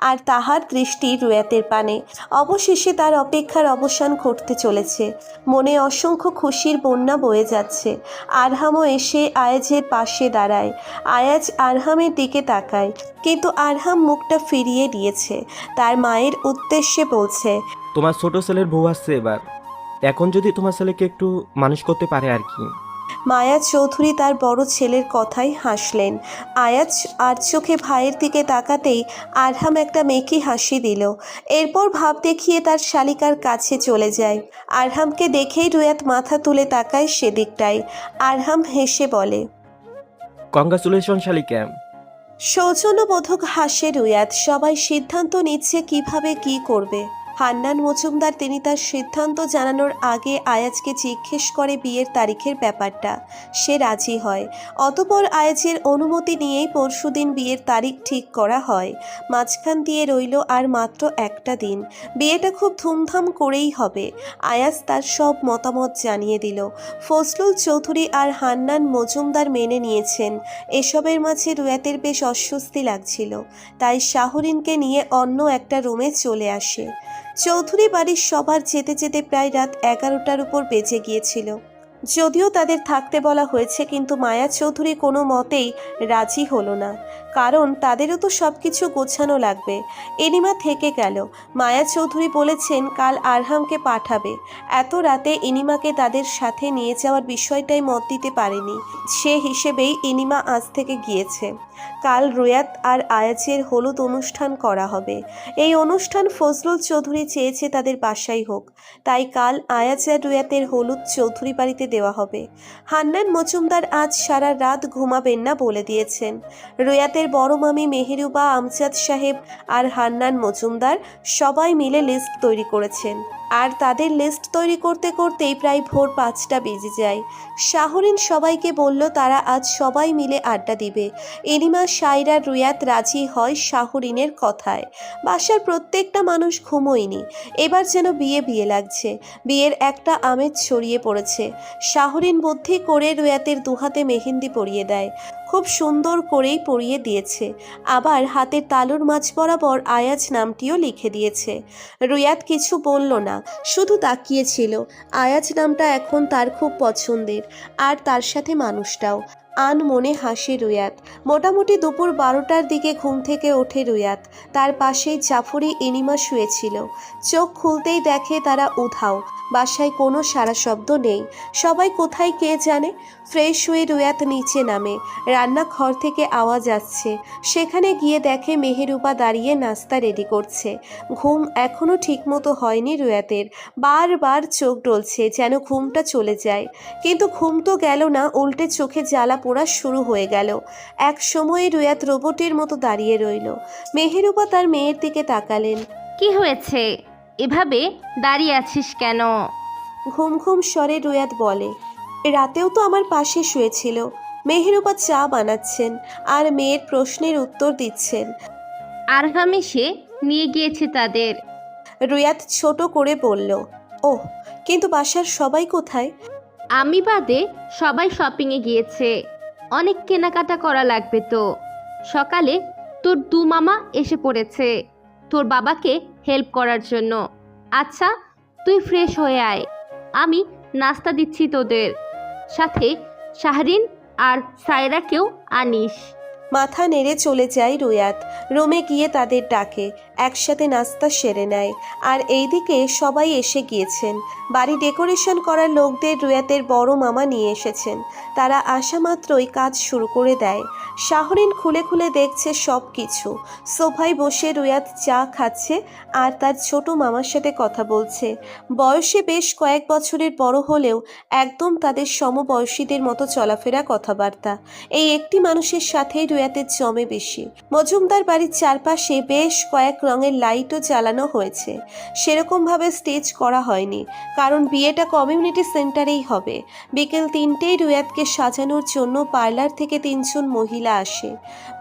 আর তাহার দৃষ্টি রুয়াতের পানে। অবশেষে তার অপেক্ষার অবসান ঘটতে চলেছে। মনে অসংখ্য খুশির বন্যা বয়ে যাচ্ছে। আরহামও এসে আয়াজের পাশে দাঁড়ায়। আয়াজ আরহামের দিকে তাকায়, কিন্তু আরহাম মুখটা ফিরিয়ে দিয়েছে। তার মায়ের উদ্দেশ্যে বলছে, তোমার ছোট ছেলের বউ আসছে এবার, এখন যদি তোমার ছেলেকে একটু মানুষ করতে পারে আর কি। মায়া চৌধুরী তার বড় ছেলের কথাই হাসলেন। আয়াজ আর চোখে ভাইয়ের দিকে তাকাতেই আরহাম একটা মেকি হাসি দিল। এরপর ভাব দেখিয়ে তার শালিকার কাছে চলে যায়। আরহামকে দেখেই রুয়াত মাথা তুলে তাকায় সেদিকটায়। আরহাম হেসে বলে, কংগ্রাচুলেশন শালিকা। সৌজন্যবোধক হাসে রুয়াত। সবাই সিদ্ধান্ত নিচ্ছে কিভাবে কি করবে। হান্নান মজুমদার তিনি তার সিদ্ধান্ত জানানোর আগে আয়াজকে জিজ্ঞেস করে বিয়ের তারিখের ব্যাপারটা। সে রাজি হয়। অতঃপর আয়াজের অনুমতি নিয়েই পরশুদিন বিয়ের তারিখ ঠিক করা হয়। মাঝখান দিয়ে রইল আর মাত্র একটা দিন। বিয়েটা খুব ধুমধাম করেই হবে। আয়াজ তার সব মতামত জানিয়ে দিল। ফজলুল চৌধুরী আর হান্নান মজুমদার মেনে নিয়েছেন। এসবের মাঝে রুয়াতের বেশ অস্বস্তি লাগছিল। তাই শাহরিনকে নিয়ে অন্য একটা রুমে চলে আসে। চৌধুরী বাড়ির সবার যেতে যেতে প্রায় রাত 11টার উপর বেজে গিয়েছিল। যদিও তাদের থাকতে বলা হয়েছে, কিন্তু মায়া চৌধুরী কোনো মতেই রাজি হলো না। কারণ তাদেরও তো সব কিছু গোছানো লাগবে। ইনিমা থেকে গেল। মায়া চৌধুরী বলেছেন কাল আরহামকে পাঠাবে। এত রাতে ইনিমাকে তাদের সাথে নিয়ে যাওয়ার বিষয়টাই মত দিতে পারেনি। সে হিসেবেই ইনিমা আজ থেকে গিয়েছে। কাল রুয়াত আর আয়াজের হলুদ অনুষ্ঠান করা হবে। এই অনুষ্ঠান ফজলুল চৌধুরী চেয়েছে তাদের বাসায় হোক। তাই কাল আয়াজ আর রুয়াতের হলুদ চৌধুরী বাড়িতে দেওয়া হবে। হান্নান মজুমদার আজ সারা রাত ঘুমাবেন না বলে দিয়েছেন। রুয়াতের বড় মামি মেহেরুবা, আমজাদ সাহেব আর হান্নান মজুমদার সবাই মিলে লিস্ট তৈরি করেছেন। আর তাদের লিস্ট তৈরি করতে করতেই প্রায় ভোর 5টা বেজে যায়। শাহরিন সবাইকে বলল তারা আজ সবাই মিলে আড্ডা দিবে। ইনিমা, সাইরা, রুয়াত রাজি হয় শাহরিনের কথায়। বাসার প্রত্যেকটা মানুষ ঘুমোয়নি। এবার যেন বিয়ে বিয়ে লাগছে। বিয়ের একটা আমেজ ছড়িয়ে পড়েছে। শাহরিন বুদ্ধি করে রুয়াতের দুহাতে মেহেন্দি পরিয়ে দেয়। খুব সুন্দর করেই পরিয়ে দিয়েছে। আবার হাতের তালুর মাঝ বরাবর আয়াজ নামটিও লিখে দিয়েছে। রুয়াত কিছু বলল না, শুধু তাকিয়েছিল। আয়াজ নামটা এখন তার খুব পছন্দের। আর তার সাথে মানুষটাও। আন মনে হাসে রুয়াত। মোটামুটি দুপুর 12টার দিকে ঘুম থেকে ওঠে রুয়াত। তার পাশেই জাফরি ইনিমা শুয়েছিল। চোখ খুলতেই দেখে তারা উধাও। বাসায় কোনো সারা শব্দ নেই। সবাই কোথায় কে জানে। ফ্রেশ হয়ে রুয়াত নিচে নামে। রান্নাঘর থেকে আওয়াজ আসছে। সেখানে গিয়ে দেখে মেহেরুবা দাঁড়িয়ে নাস্তা রেডি করছে। ঘুম এখনও ঠিকমতো হয়নি রুয়াতের। বারবার চোখ ডলছে যেন ঘুমটা চলে যায়। কিন্তু ঘুম তো গেল না, উল্টে চোখে জ্বালা পোড়া শুরু হয়ে গেল। এক সময়ে রুয়াত রোবটের মতো দাঁড়িয়ে রইল। মেহেরুবা তার মেয়ের দিকে তাকালেন। কি হয়েছে, এভাবে দাঁড়িয়ে আছিস কেন? ঘুম ঘুম স্বরে রুয়াত বলে, রাতেও তো আমার পাশে শুয়েছিল। মেহেরুবা চা বানাচ্ছেন আর মেয়ের প্রশ্নের উত্তর দিচ্ছেন। আরহাম এসে নিয়ে গিয়েছে তাদের। রুয়াত ছোট করে বলল, ওহ, কিন্তু বাসার সবাই কোথায়? আমি বাদে সবাই শপিংয়ে গিয়েছে। অনেক কেনাকাটা করা লাগবে তো। সকালে তোর দু মামা এসে পড়েছে তোর বাবাকে হেল্প করার জন্য। আচ্ছা, তুই ফ্রেশ হয়ে আয়, আমি নাস্তা দিচ্ছি তোদের। সাথে শাহরিন আর সায়রাকেও আনিস। মাথা নেড়ে চলে যায় রুয়াত। রুমে গিয়ে তাদের ডাকে। একসাথে নাস্তা সেরে নেয়। আর এইদিকে সবাই এসে গিয়েছেন। বাড়ি ডেকোরেশন করার লোকদের রুয়াতের বড় মামা নিয়ে এসেছেন। তারা আসা মাত্রই কাজ শুরু করে দেয়। শাহরিন খুলে খুলে দেখছে সব কিছু। সোফায় বসে রুয়াত চা খাচ্ছে আর তার ছোট মামার সাথে কথা বলছে। বয়সে বেশ কয়েক বছরের বড় হলেও একদম তাদের সমবয়সীদের মতো চলাফেরা, কথাবার্তা। এই একটি মানুষের সাথেই রুয়াতের জমে বেশি। মজুমদার বাড়ির চারপাশে বেশ কয়েক রঙের লাইটও জ্বালানো হয়েছে। সেরকমভাবে স্টেজ করা হয়নি, কারণ বিয়েটা কমিউনিটি সেন্টারেই হবে। বিকেল 3টেই রুয়াতকে সাজানোর জন্য পার্লার থেকে 3জন মহিলা আসে।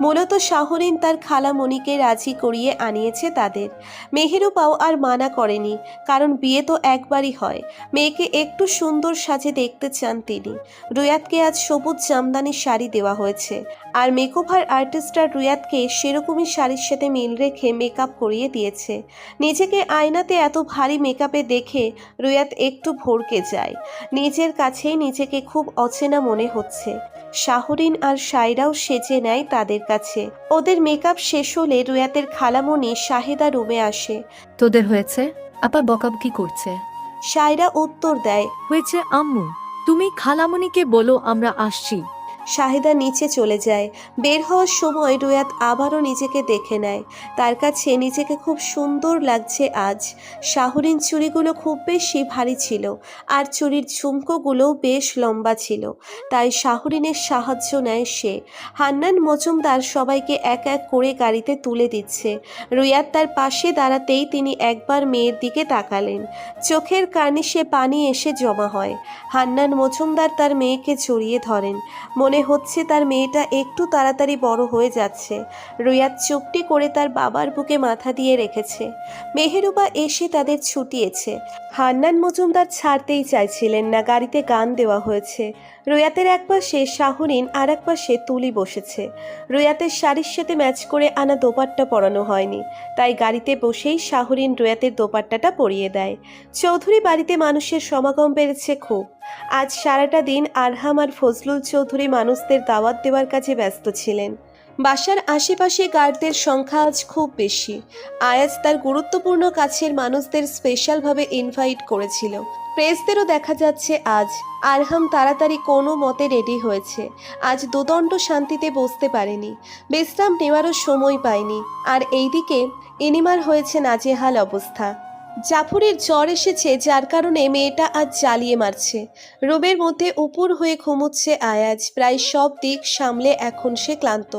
মূলত শাহরিন তার খালামণিকে রাজি করিয়ে আনিয়েছে তাদের। মেহেরুবাও আর মানা করেনি, কারণ বিয়ে তো একবারই হয়। মেয়েকে একটু সুন্দর সাজে দেখতে চান তিনি। রুয়াতকে আজ সবুজ জামদানি শাড়ি দেওয়া হয়েছে। আর মেকআপ কোরিওগ্রাফার আর্টিস্টরা রুয়াতকে সেরকমই শাড়ির সাথে মিল রেখে মেকআপ করিয়ে দিয়েছে। নিজেকে আয়নাতে এত ভারী মেকআপে দেখে রুয়াত একটু ভড়কে যায়। নিজের কাছেই নিজেকে খুব অচেনা মনে হচ্ছে। শাহরিন আর সায়রাও সেজে নেয় তাদের কাছে। ওদের মেকআপ শেষ হলে রুয়াতের খালামণি শাহেদা রুমে আসে। তোদের হয়েছে? আপা বকাবকি করছে। সায়রা উত্তর দেয়। হয়েছে আম্মু, তুমি খালামণিকে বলো আমরা আসছি। শাহেদা নিচে চলে যায়। বের হওয়ার সময় রুয়াত আবারও নিজেকে দেখে নেয়। তার কাছে নিজেকে খুব সুন্দর লাগছে আজ। শাহরিন চুড়িগুলো খুব বেশি ভারী ছিল, আর চুড়ির ঝুমকোগুলোও বেশ লম্বা ছিল। তাই শাহরিনের সাহায্য নেয় সে। হান্নান মজুমদার সবাইকে এক এক করে গাড়িতে তুলে দিচ্ছে। রুয়াত তার পাশে দাঁড়াতেই তিনি একবার মেয়ের দিকে তাকালেন। চোখের কার্নিশে পানি এসে জমা হয়। হান্নান মজুমদার তার মেয়েকে জড়িয়ে ধরেন। মনে হচ্ছে তার মেয়েটা একটু তাড়াতাড়ি বড় হয়ে যাচ্ছে। রুয়াত চুপটি করে তার বাবার বুকে মাথা দিয়ে রেখেছে। মেহেরুবা এসে তাদের ছুটিয়েছে। হান্নান মজুমদার ছাড়তেই চাইছিলেন না। গাড়িতে গান দেওয়া হয়েছে। রুয়াতের এক পাশে শাহরিন আর এক পাশে তুলি বসেছে। রুয়াতের শাড়ির সাথে ম্যাচ করে আনা দোপাট্টা পরানো হয়নি, তাই গাড়িতে বসেই শাহরিন রুয়াতের দোপাট্টাটা পরিয়ে দেয়। চৌধুরী বাড়িতে মানুষের সমাগম বেড়েছে খুব। আজ সারাটা দিন আরহাম আর ফজলুল চৌধুরী মানুষদের দাওয়াত দেওয়ার কাজে ব্যস্ত ছিলেন। বাসার আশেপাশে গার্ডদের সংখ্যা আজ খুব বেশি। আয়াজ তার গুরুত্বপূর্ণ কাছের মানুষদের স্পেশালভাবে ইনভাইট করেছিল। প্রেসদেরও দেখা যাচ্ছে আজ। আরহাম তাড়াতাড়ি কোনো মতে রেডি হয়েছে। আজ দুদণ্ড শান্তিতে বসতে পারেনি, বিশ্রাম নেওয়ারও সময় পায়নি। আর এইদিকে ইনিমার হয়েছে নাজেহাল অবস্থা। জাফরের জ্বর এসেছে, যার কারণে মেয়েটা আজ জ্বালিয়ে মারছে। রুমের মধ্যে উপুর হয়ে ঘুমুচ্ছে আয়াজ। প্রায় সব দিক সামলে এখন সে ক্লান্ত।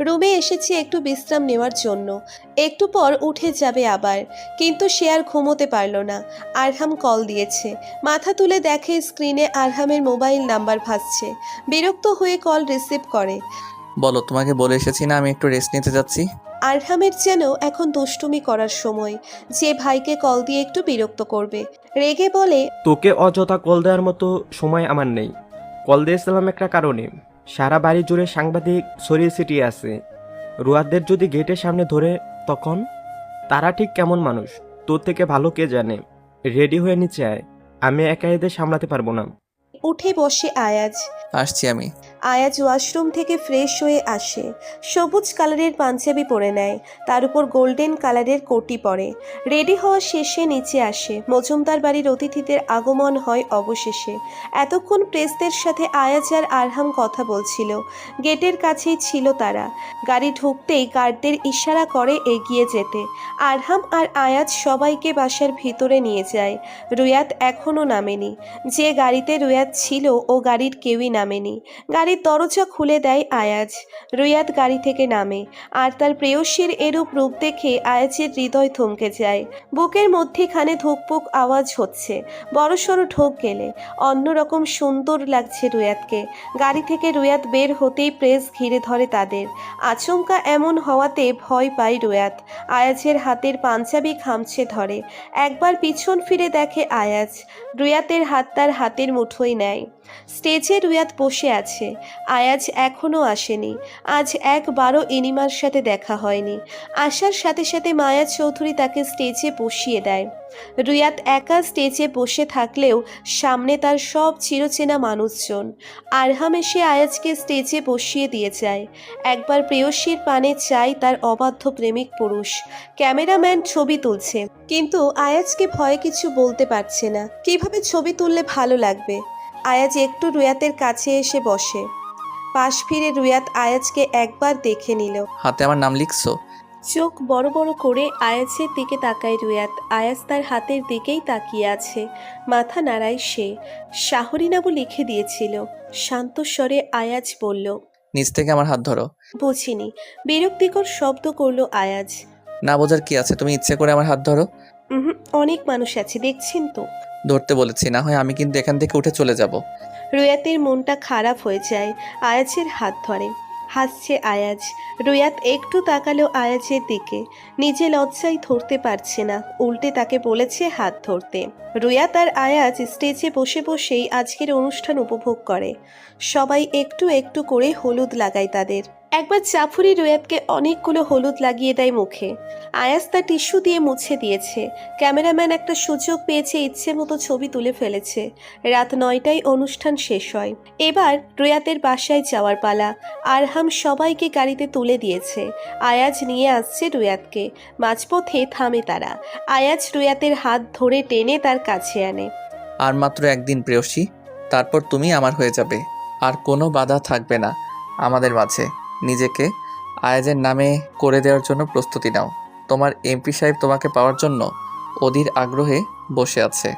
রুমে এসেছে একটু বিশ্রাম নেওয়ার জন্য। একটু পর উঠে যাবে আবার, কিন্তু সে আর ঘুমোতে পারল না। আরহাম কল দিয়েছে। মাথা তুলে দেখে স্ক্রিনে আরহামের মোবাইল নাম্বার ভাসছে। বিরক্ত হয়ে কল রিসিভ করে। বলো, তোমাকে বলে এসেছি না আমি একটু রেস্ট নিতে যাচ্ছি। আরহামের যেন এখন দুষ্টুমি করার সময়, যে ভাইকে কল দিয়ে একটু বিরক্ত করবে। রেগে বলে, তোকে অযথা কল দেওয়ার মতো সময় আমার নেই। কল দিয়েছিলাম একটা কারণে। সারা বাড়ি জুড়ে সাংবাদিক ছড়িয়ে ছিটিয়ে আছে। রুয়াদের যদি গেটের সামনে ধরে, তখন তারা ঠিক কেমন মানুষ তোর থেকে ভালো কে জানে। রেডি হয়ে নিচে আয়, আমি একা এদের সামলাতে পারবো না। উঠে বসে আয়াজ। আসছি আমি। আয়াজ ওয়াশরুম থেকে ফ্রেশ হয়ে আসে। সবুজ কালারের পাঞ্জাবি পরে নেয়, তার উপর গোল্ডেন কালারের কোটি পরে। রেডি হওয়া শেষে নিচে আসে। মজুমদার বাড়ির অতিথিদের আগমন হয় অবশেষে। এতক্ষণ প্রেসদের সাথে আয়াজ আর আরহাম কথা বলছিল। গেটের কাছেই ছিল তারা। গাড়ি ঢুকতেই গার্ডদের ইশারা করে এগিয়ে যেতে। আরহাম আর আয়াজ সবাইকে বাসার ভিতরে নিয়ে যায়। রুয়াত এখনও নামেনি। যে গাড়িতে রুয়াত ছিল ও গাড়ির কেউই নামেনি। গাড়ির দরজা খুলে দেয় আয়াজ। রুয়াত গাড়ি থেকে নামে, আর তার প্রেয়সীর এরূপ রূপ দেখে আয়াজের হৃদয় থমকে যায়। বুকের মধ্যেখানে ধুকপুক আওয়াজ হচ্ছে। বড়সড় ঢোক গেলে অন্যরকম সুন্দর লাগছে রুয়াতকে। গাড়ি থেকে রুয়াত বের হতেই প্রেস ঘিরে ধরে তাদের। আচমকা এমন হওয়াতে ভয় পায় রুয়াত। আয়াজের হাতের পাঞ্জাবি খামছে ধরে। একবার পিছন ফিরে দেখে আয়াজ। রুয়াতের হাত তার হাতের মুঠোয় নেয়। স্টেজে রুয়াত বসে আছে। আয়াজ এখনও আসেনি। আজ একবারও ইনিমার সাথে দেখা হয়নি। আসার সাথে সাথে মায়া চৌধুরী তাকে স্টেজে বসিয়ে দেয়। রুয়াত একা স্টেজে বসে থাকলেও সামনে তার সব চিরচেনা মানুষজন। আরহাম এসে আয়াজকে স্টেজে বসিয়ে দিয়ে যায়। একবার প্রেয়সীর পানে চায় তার অবাধ্য প্রেমিক পুরুষ। ক্যামেরাম্যান ছবি তুলছে, কিন্তু আয়াজকে ভয়ে কিছু বলতে পারছে না। কিভাবে ছবি তুললে ভালো লাগবে। আয়াজ একটু রুয়াতের কাছে এসে বসে। পাশ ফিরে রুয়াত আয়াজকে একবার দেখে নিল। হাতে আমার নাম লিখছো? চোখ বড় বড় করে আয়াজের দিকে তাকায় রুয়াত। আয়াজ তার হাতের দিকেই তাকিয়ে আছে। মাথা নাড়ায় সে। শাহরিনাবু লিখে দিয়েছিল। শান্ত স্বরে আয়াজ বলল, নিচ থেকে আমার হাত ধরো। বুঝিনি। বিরক্তিকর শব্দ করলো আয়াজ। না বোঝার কি আছে, তুমি ইচ্ছে করে আমার হাত ধরো। অনেক মানুষ আছে, দেখছেন তো। ধরতে বলেছি, না হয় আমি কিন্তু এখান থেকে উঠে চলে যাব। রুয়াতের মনটা খারাপ হয়ে যায়। আয়াজের হাত ধরে। হাসছে আয়াজ। রুয়াত একটু তাকালো আয়াজের দিকে। নিজে লজ্জায় ধরতে পারছে না, উল্টে তাকে বলেছে হাত ধরতে। রুয়াত আর আয়াজ স্টেজে বসে বসেই আজকের অনুষ্ঠান উপভোগ করে। সবাই একটু একটু করে হলুদ লাগায় তাদের। একবার জাফরি রুয়াতকে অনেকগুলো হলুদ লাগিয়ে দেয় মুখে। আয়াজ তা টিস্যু দিয়ে মুছে দিয়েছে। ক্যামেরাম্যান একটা সুযোগ পেয়েছে, ইচ্ছে মতো ছবি তুলে ফেলেছে। রাত 9টায় অনুষ্ঠান শেষ হয়। এবার রুয়াতের বাসায় যাওয়ার পালা। আরহাম সবাইকে গাড়িতে তুলে দিয়েছে। আয়াজ নিয়ে আসছে রুয়াতকে। মাঝপথে থামে তারা। আয়াজ রুয়াতের হাত ধরে টেনে তার কাছে আনে। আর মাত্র একদিন প্রেয়সী, তারপর তুমি আমার হয়ে যাবে। আর কোনো বাধা থাকবে না আমাদের মাঝে। নিজেকে আয়াজের নামে করে দেওয়ার জন্য প্রস্তুতি নাও। তোমার এমপি সাহেব তোমাকে পাওয়ার জন্য অধীর আগ্রহে বসে আছে।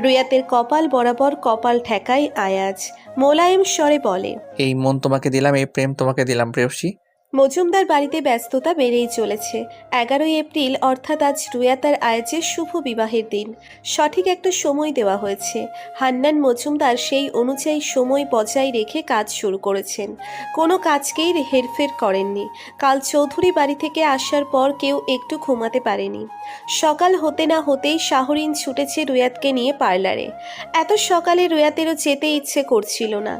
রুয়াতের কপাল বরাবর কপাল ঠেকায় আয়াজ। মোলায়েম স্বরে বলে, এই মন তোমাকে দিলাম, এই প্রেম তোমাকে দিলাম প্রেয়সী। মজুমদার বাড়িতে ব্যস্ততা বেড়েই চলেছে। 11ই এপ্রিল অর্থাৎ আজ রুয়াত আর আয়াজের শুভ বিবাহের দিন। সঠিক একটা সময় দেওয়া হয়েছে। হান্নান মজুমদার সেই অনুযায়ী সময় বজায় রেখে কাজ শুরু করেছেন। কোনো কাজকেই হেরফের করেননি। কাল চৌধুরী বাড়ি থেকে আসার পর কেউ একটু ঘুমাতে পারেনি। সকাল হতে না হতেই শাহরিন ছুটেছে রুয়াতকে নিয়ে পার্লারে। এত সকালে রুয়াতেরও যেতে ইচ্ছে করছিল না।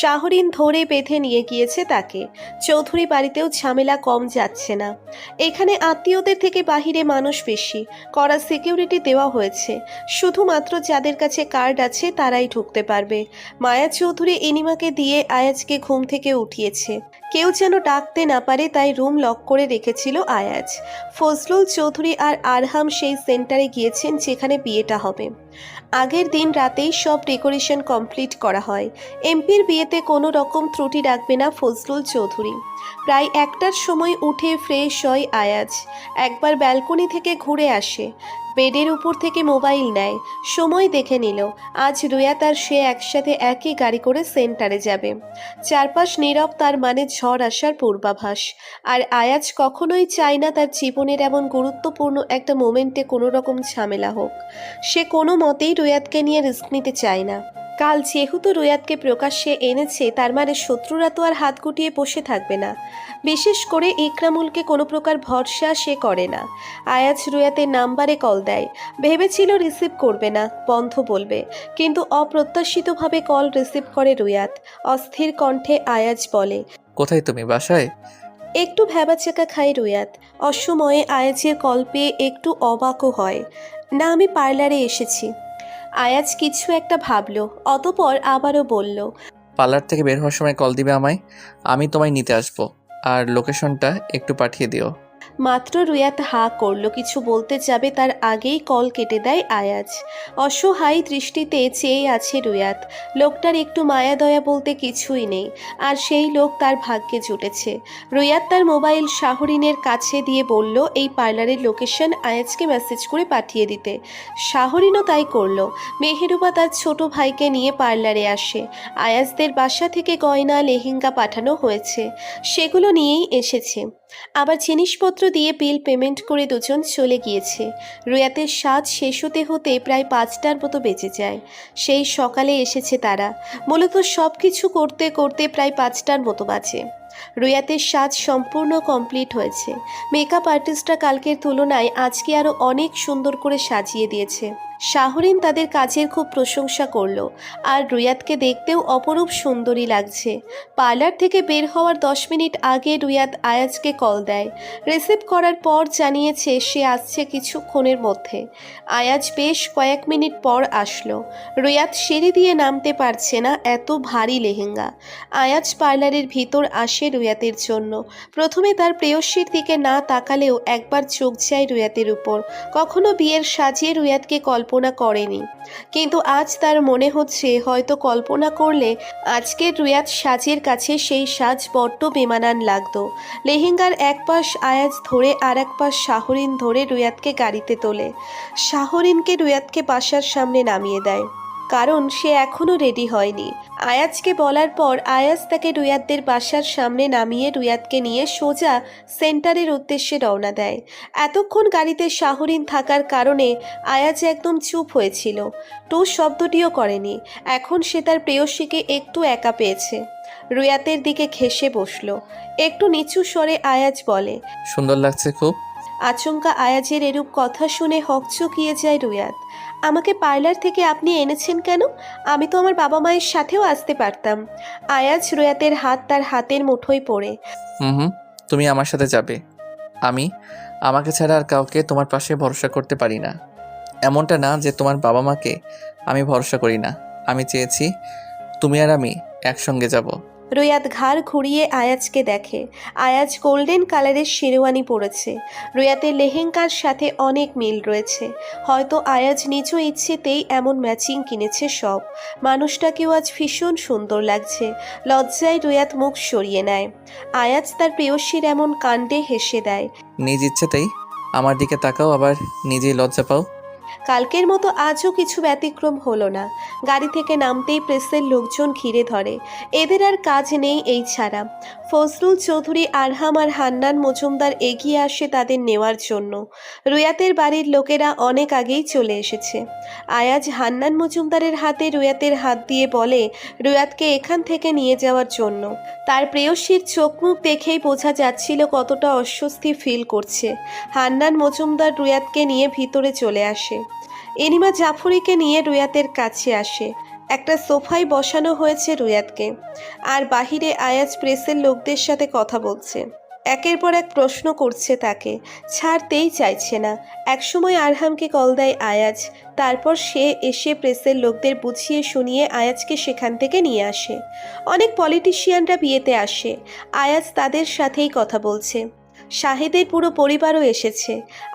শাহরিন ধরে বেঁধে নিয়ে গিয়েছে তাকে। চৌধুরী বাড়িতেও ঝামেলা কম যাচ্ছে না। এখানে আত্মীয়দের থেকে বাহিরে মানুষ বেশি। কড়া সিকিউরিটি দেওয়া হয়েছে। শুধুমাত্র যাদের কাছে কার্ড আছে তারাই ঢুকতে পারবে। মায়া চৌধুরী এনিমাকে দিয়ে আয়াজকে ঘুম থেকে উঠিয়েছে। কেউ যেন ডাকতে না পারে তাই রুম লক করে রেখেছিল আয়াজ। ফজলুল চৌধুরী আর আরহাম সেই সেন্টারে গিয়েছেন যেখানে বিয়েটা হবে। আগের দিন রাতেই সব ডেকোরেশন কমপ্লিট করা হয়। এমপির বিয়েতে কোনো রকম ত্রুটি রাখবে না ফজলুল চৌধুরী। প্রায় 1টার সময় উঠে ফ্রেশ হয় আয়াজ। একবার ব্যালকনি থেকে ঘুরে আসে। বেডের উপর থেকে মোবাইল নেয়। সময় দেখে নিল। আজ রুয়াত আর সে একসাথে একই গাড়ি করে সেন্টারে যাবে। চারপাশ নীরব, তার মানে ঝড় আসার পূর্বাভাস। আর আয়াজ কখনোই চায় না তার জীবনের এমন গুরুত্বপূর্ণ একটা মোমেন্টে কোনো রকম ঝামেলা হোক। সে কোনো মতেই রুয়াতকে নিয়ে রিস্ক নিতে চায় না। কাল যেহেতু রুয়াতকে প্রকাশ্যে এনেছে তার মানে শত্রুরা তো আর হাত গুটিয়ে বসে থাকবে না। বিশেষ করে ইকরামুলকে কোনো প্রকার ভরসা সে করে না। আয়াজ রুয়াতের নাম্বারে কল দেয়। ভেবেছিল রিসিভ করবে না, বন্ধ বলবে, কিন্তু অপ্রত্যাশিতভাবে কল রিসিভ করে রুয়াত। অস্থির কণ্ঠে আয়াজ বলে, কোথায় তুমি, বাসায়? একটু ভ্যাবাচাকা খায় রুয়াত। অসময়ে আয়াজের কল পেয়ে একটু অবাকও হয়। না, আমি পার্লারে এসেছি। আয়াজ কিছু একটা ভাবল, অতপর আবারও বলল, পার্লার থেকে বের হওয়ার সময় কল দিবে আমায়, আমি তোমায় নিতে আসবো। আর লোকেশনটা একটু পাঠিয়ে দিও। মাত্র রুয়াত হা করলো, কিছু বলতে যাবে তার আগেই কল কেটে দেয় আয়াজ। অসহায় দৃষ্টিতে চেয়ে আছে রুয়াত। লোকটার একটু মায়া দয়া বলতে কিছুই নেই। আর সেই লোক তার ভাগ্যে জুটেছে। রুয়াত তার মোবাইল শাহরিনের কাছে দিয়ে বলল এই পার্লারের লোকেশন আয়াজকে মেসেজ করে পাঠিয়ে দিতে। শাহরিনও তাই করলো। মেহেরুবা তার ছোট ভাইকে নিয়ে পার্লারে আসে। আয়াজদের বাসা থেকে গয়না লেহেঙ্গা পাঠানো হয়েছে, সেগুলো নিয়েই এসেছে। আবার জিনিসপত্র দিয়ে বিল পেমেন্ট করে দুজন চলে গিয়েছে। রুয়াতের সাজ শেষ হতে হতে প্রায় 5টার মতো বেজে যায়। সেই সকালে এসেছে তারা। মূলত সব কিছু করতে করতে প্রায় 5টার মতো বাজে। রুয়াতের সাজ সম্পূর্ণ কমপ্লিট হয়েছে। মেকআপ আর্টিস্টরা কালকের তুলনায় আজকে আরও অনেক সুন্দর করে সাজিয়ে দিয়েছে। শাহরিন তাদের কাজের খুব প্রশংসা করলো। আর রুয়াতকে দেখতেও অপরূপ সুন্দরী লাগছে। পার্লার থেকে বের হওয়ার 10 মিনিট আগে রুয়াত আয়াজকে কল দেয়। রিসিভ করার পর জানিয়েছে সে আসছে কিছুক্ষণের মধ্যে। আয়াজ বেশ কয়েক মিনিট পর আসলো। রুয়াত সিঁড়ি দিয়ে নামতে পারছে না, এত ভারী লেহেঙ্গা। আয়াজ পার্লারের ভিতর আসে রুয়াতের জন্য। প্রথমে তার প্রেয়সীর দিকে না তাকালেও একবার চোখ যায় রুয়াতের উপর। কখনো বিয়ের সাজিয়ে রুয়াতকে কল্পনা করেনি, কিন্তু আজ তার মনে হচ্ছে হয়তো কল্পনা করলে আজকের রুয়াত সাজের কাছে সেই সাজ বড্ড বেমানান লাগতো। লেহেঙ্গার এক পাশ আয়াজ ধরে আর এক পাশ শাহরিন ধরে রুয়াতকে গাড়িতে তোলে। শাহরিনকে রুয়াতকে বাসার সামনে নামিয়ে দেয়, কারণ সে এখনও রেডি হয়নি। আয়াজকে বলার পর আয়াজ তাকে রুয়াতদের বাসার সামনে নামিয়ে রুয়াতকে নিয়ে সোজা সেন্টারের উদ্দেশ্যে রওনা দেয়। এতক্ষণ গাড়িতে শাহরিন থাকার কারণে আয়াজ একদম চুপ হয়েছিল, টু শব্দটিও করেনি। এখন সে তার প্রেয়সীকে একটু একা পেয়েছে। রুয়াতের দিকে ঘেঁষে বসলো। একটু নিচু স্বরে আয়াজ বলে, সুন্দর লাগছে খুব। আচমকা আয়াজের এরূপ কথা শুনে হকচকিয়ে যায় রুয়াত। আমাকে পার্লার থেকে আপনি এনেছেন কেন? আমি তো আমার বাবা মায়ের সাথেও আসতে পারতাম। আয়াজ রুয়াতের হাত তার হাতের মুঠোয় পড়ে। হুম, তুমি আমার সাথে যাবে। আমাকে ছাড়া আর কাউকে তোমার পাশে ভরসা করতে পারি না। এমনটা না যে তোমার বাবা মাকে আমি ভরসা করি না। আমি চেয়েছি তুমি আর আমি একসঙ্গে যাব। রুয়াত ঘাড় ঘুরিয়ে আয়াজকে দেখে। আয়াজ গোল্ডেন কালারের শেরওয়ানি পরেছে। রুয়াতের লেহেঙ্গার সাথে অনেক মিল রয়েছে। হয়তো আয়াজ নিজ ইচ্ছেতেই এমন ম্যাচিং কিনেছে সব। মানুষটাকেও আজ ভীষণ সুন্দর লাগছে। লজ্জায় রুয়াত মুখ সরিয়ে নেয়। আয়াজ তার প্রেয়সীর এমন কাণ্ডে হেসে দেয়। নিজ ইচ্ছেতেই আমার দিকে তাকাও, আবার নিজেই লজ্জা পাও। কালকের মতো আজও কিছু ব্যতিক্রম হলো না। গাড়ি থেকে নামতেই প্রেসের লোকজন ঘিরে ধরে। এদের আর কাজ নেই এই ছাড়া। ফজলুল চৌধুরী, আরহাম আর হান্নান মজুমদার এগিয়ে আসে তাদের নেওয়ার জন্য। রুয়াতের বাড়ির লোকেরা অনেক আগেই চলে এসেছে। আয়াজ হান্নান মজুমদারের হাতে রুয়াতের হাত দিয়ে বলে রুয়াতকে এখান থেকে নিয়ে যাওয়ার জন্য। তার প্রেয়সীর চোখ মুখ দেখেই বোঝা যাচ্ছিল কতটা অস্বস্তি ফিল করছে। হান্নান মজুমদার রুয়াতকে নিয়ে ভিতরে চলে আসে। এনিমা জাফরিকে নিয়ে রুয়াতের কাছে আসে। একটা সোফায় বসানো হয়েছে রুয়াতকে। আর বাহিরে আয়াজ প্রেসের লোকদের সাথে কথা বলছে। একের পর এক প্রশ্ন করছে তাকে, ছাড়তেই চাইছে না। একসময় আরহামকে কল দেয় আয়াজ। তারপর সে এসে প্রেসের লোকদের বুঝিয়ে শুনিয়ে আয়াজকে সেখান থেকে নিয়ে আসে। অনেক পলিটিশিয়ানরা বিয়েতে আসে। আয়াজ তাদের সাথেই কথা বলছে। শাহেদের পুরো পরিবারও এসেছে।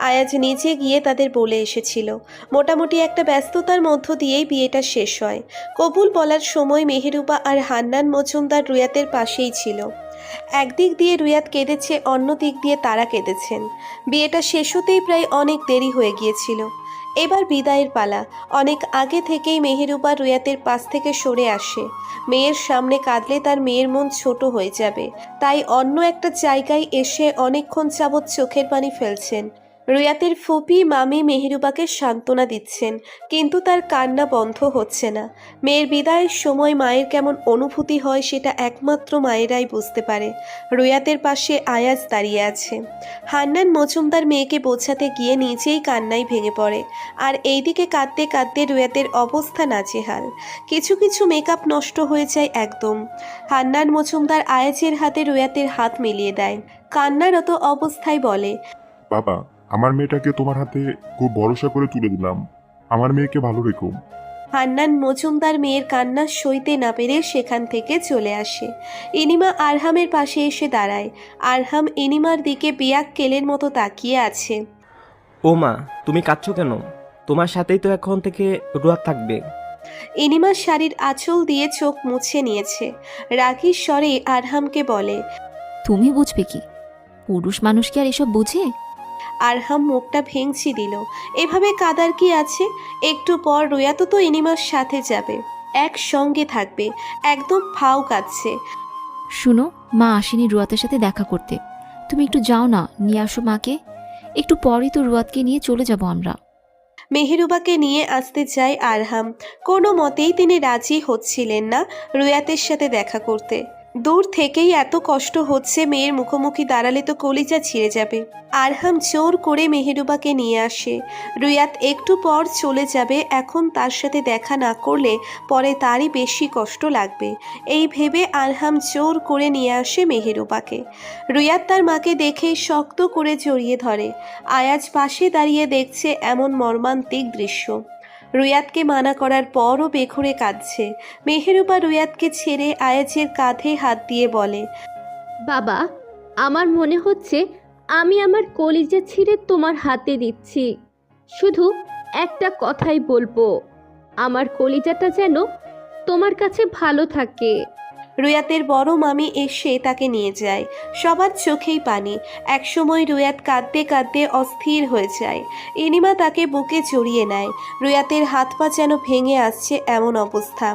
আয়াজ নিজে গিয়ে তাদের বলে এসেছিল। মোটামুটি একটা ব্যস্ততার মধ্য দিয়েই বিয়েটা শেষ হয়। কবুল বলার সময় মেহেরুবা আর হান্নান মজুমদার রুয়াতের পাশেই ছিল। একদিক দিয়ে রুয়াত কেঁদেছে, অন্য দিক দিয়ে তারা কেঁদেছেন। বিয়েটা শেষ হতেই প্রায় অনেক দেরি হয়ে গিয়েছিল। এবার বিদায়ের পালা। অনেক আগে থেকেই মেহেরুবা রুয়াতের পাশ থেকে সরে আসে। মেয়ের সামনে কাঁদলে তার মেয়ের মন ছোট হয়ে যাবে, তাই অন্য একটা জায়গায় এসে অনেকক্ষণ যাবৎ চোখের পানি ফেলছেন। রুয়াতের ফুপি মামি মেহেরুবাকে সান্ত্বনা দিচ্ছেন, কিন্তু তার কান্না বন্ধ হচ্ছে না। মেয়ের বিদায়ের সময় মায়ের কেমন অনুভূতি হয় সেটা একমাত্র মায়েরাই বুঝতে পারে। রুয়াতের পাশে আয়াজ দাঁড়িয়ে আছে। হান্নান মজুমদার মেয়েকে বোঝাতে গিয়ে নিজেই কান্নায় ভেঙে পড়ে। আর এইদিকে কাঁদতে কাঁদতে রুয়াতের অবস্থা নাজেহাল। কিছু কিছু মেকআপ নষ্ট হয়ে যায় একদম। হান্নান মজুমদার আয়াজের হাতে রুয়াতের হাত মিলিয়ে দেয়। কান্নারত অবস্থায় বলে, বাবা, আমার মেয়েটাকে তোমার হাতে খুব ভরসা করে তুলে দিলাম। আমার মেয়েকে ভালো রেখো। হান্নান মজুমদার মেয়ের কান্না সইতে না পেরে সেখান থেকে চলে আসে। ইনিমা আরহামের পাশে এসে দাঁড়ায়। আরহাম ইনিমার দিকে বেয়াক্কেলের মতো তাকিয়ে আছে। ও মা, তুমি কাঁদছো কেন? তোমার সাথেই তো এখন থেকে রুয়াত থাকবে। ইনিমার শাড়ির আঁচল দিয়ে চোখ মুছে নিয়েছে। রাগী স্বরে আরহামকে বলে, তুমি বুঝবে কি? পুরুষ মানুষ কি আর এসব বুঝে? আরহাম মুখটা ভেঙচি দিল। এভাবে কাদার কি আছে? একটু পর রুয়াতো তো ইনিমার সাথে যাবে, একসঙ্গে থাকবে। একদম ফাও কাঁদছে। শুনো, মা আসেনি রুয়াতের সাথে দেখা করতে। তুমি একটু যাও না, নিয়ে আসো মাকে। একটু পরেই তো রুয়াতকে নিয়ে চলে যাব আমরা। মেহেরুবাকে নিয়ে আসতে চায় আরহাম। কোনো মতেই তিনি রাজি হচ্ছিলেন না রুয়াতের সাথে দেখা করতে। দূর থেকেই এত কষ্ট হচ্ছে, মেয়ের মুখোমুখি দাঁড়ালে তো কলিজা ছিঁড়ে যাবে। আরহাম জোর করে মেহেরুবাকে নিয়ে আসে। রুয়াত একটু পর চলে যাবে, এখন তার সাথে দেখা না করলে পরে তারই বেশি কষ্ট লাগবে। এই ভেবে আরহাম জোর করে নিয়ে আসে মেহেরুবাকে। রুয়াত তার মাকে দেখে শক্ত করে জড়িয়ে ধরে। আয়াজ পাশে দাঁড়িয়ে দেখছে এমন মর্মান্তিক দৃশ্য। রুয়াতকে মানা করার পরও বেঘরে কাঁদছে। মেহেরুবা রুয়াতকে ছেড়ে আয়াজের কাঁধে হাত দিয়ে বলে, বাবা, আমার মনে হচ্ছে আমি আমার কলিজা ছিঁড়ে তোমার হাতে দিচ্ছি। শুধু একটা কথাই বলবো, আমার কলিজাটা যেন তোমার কাছে ভালো থাকে। রুয়াতের বড় মামি এসে তাকে নিয়ে যায়। সবার চোখেই পানি। একসময় রুয়াত কাঁদতে কাঁদতে অস্থির হয়ে যায়। ইনিমা তাকে বুকে জড়িয়ে নেয়। রুয়াতের হাত পা যেন ভেঙে আসছে এমন অবস্থা।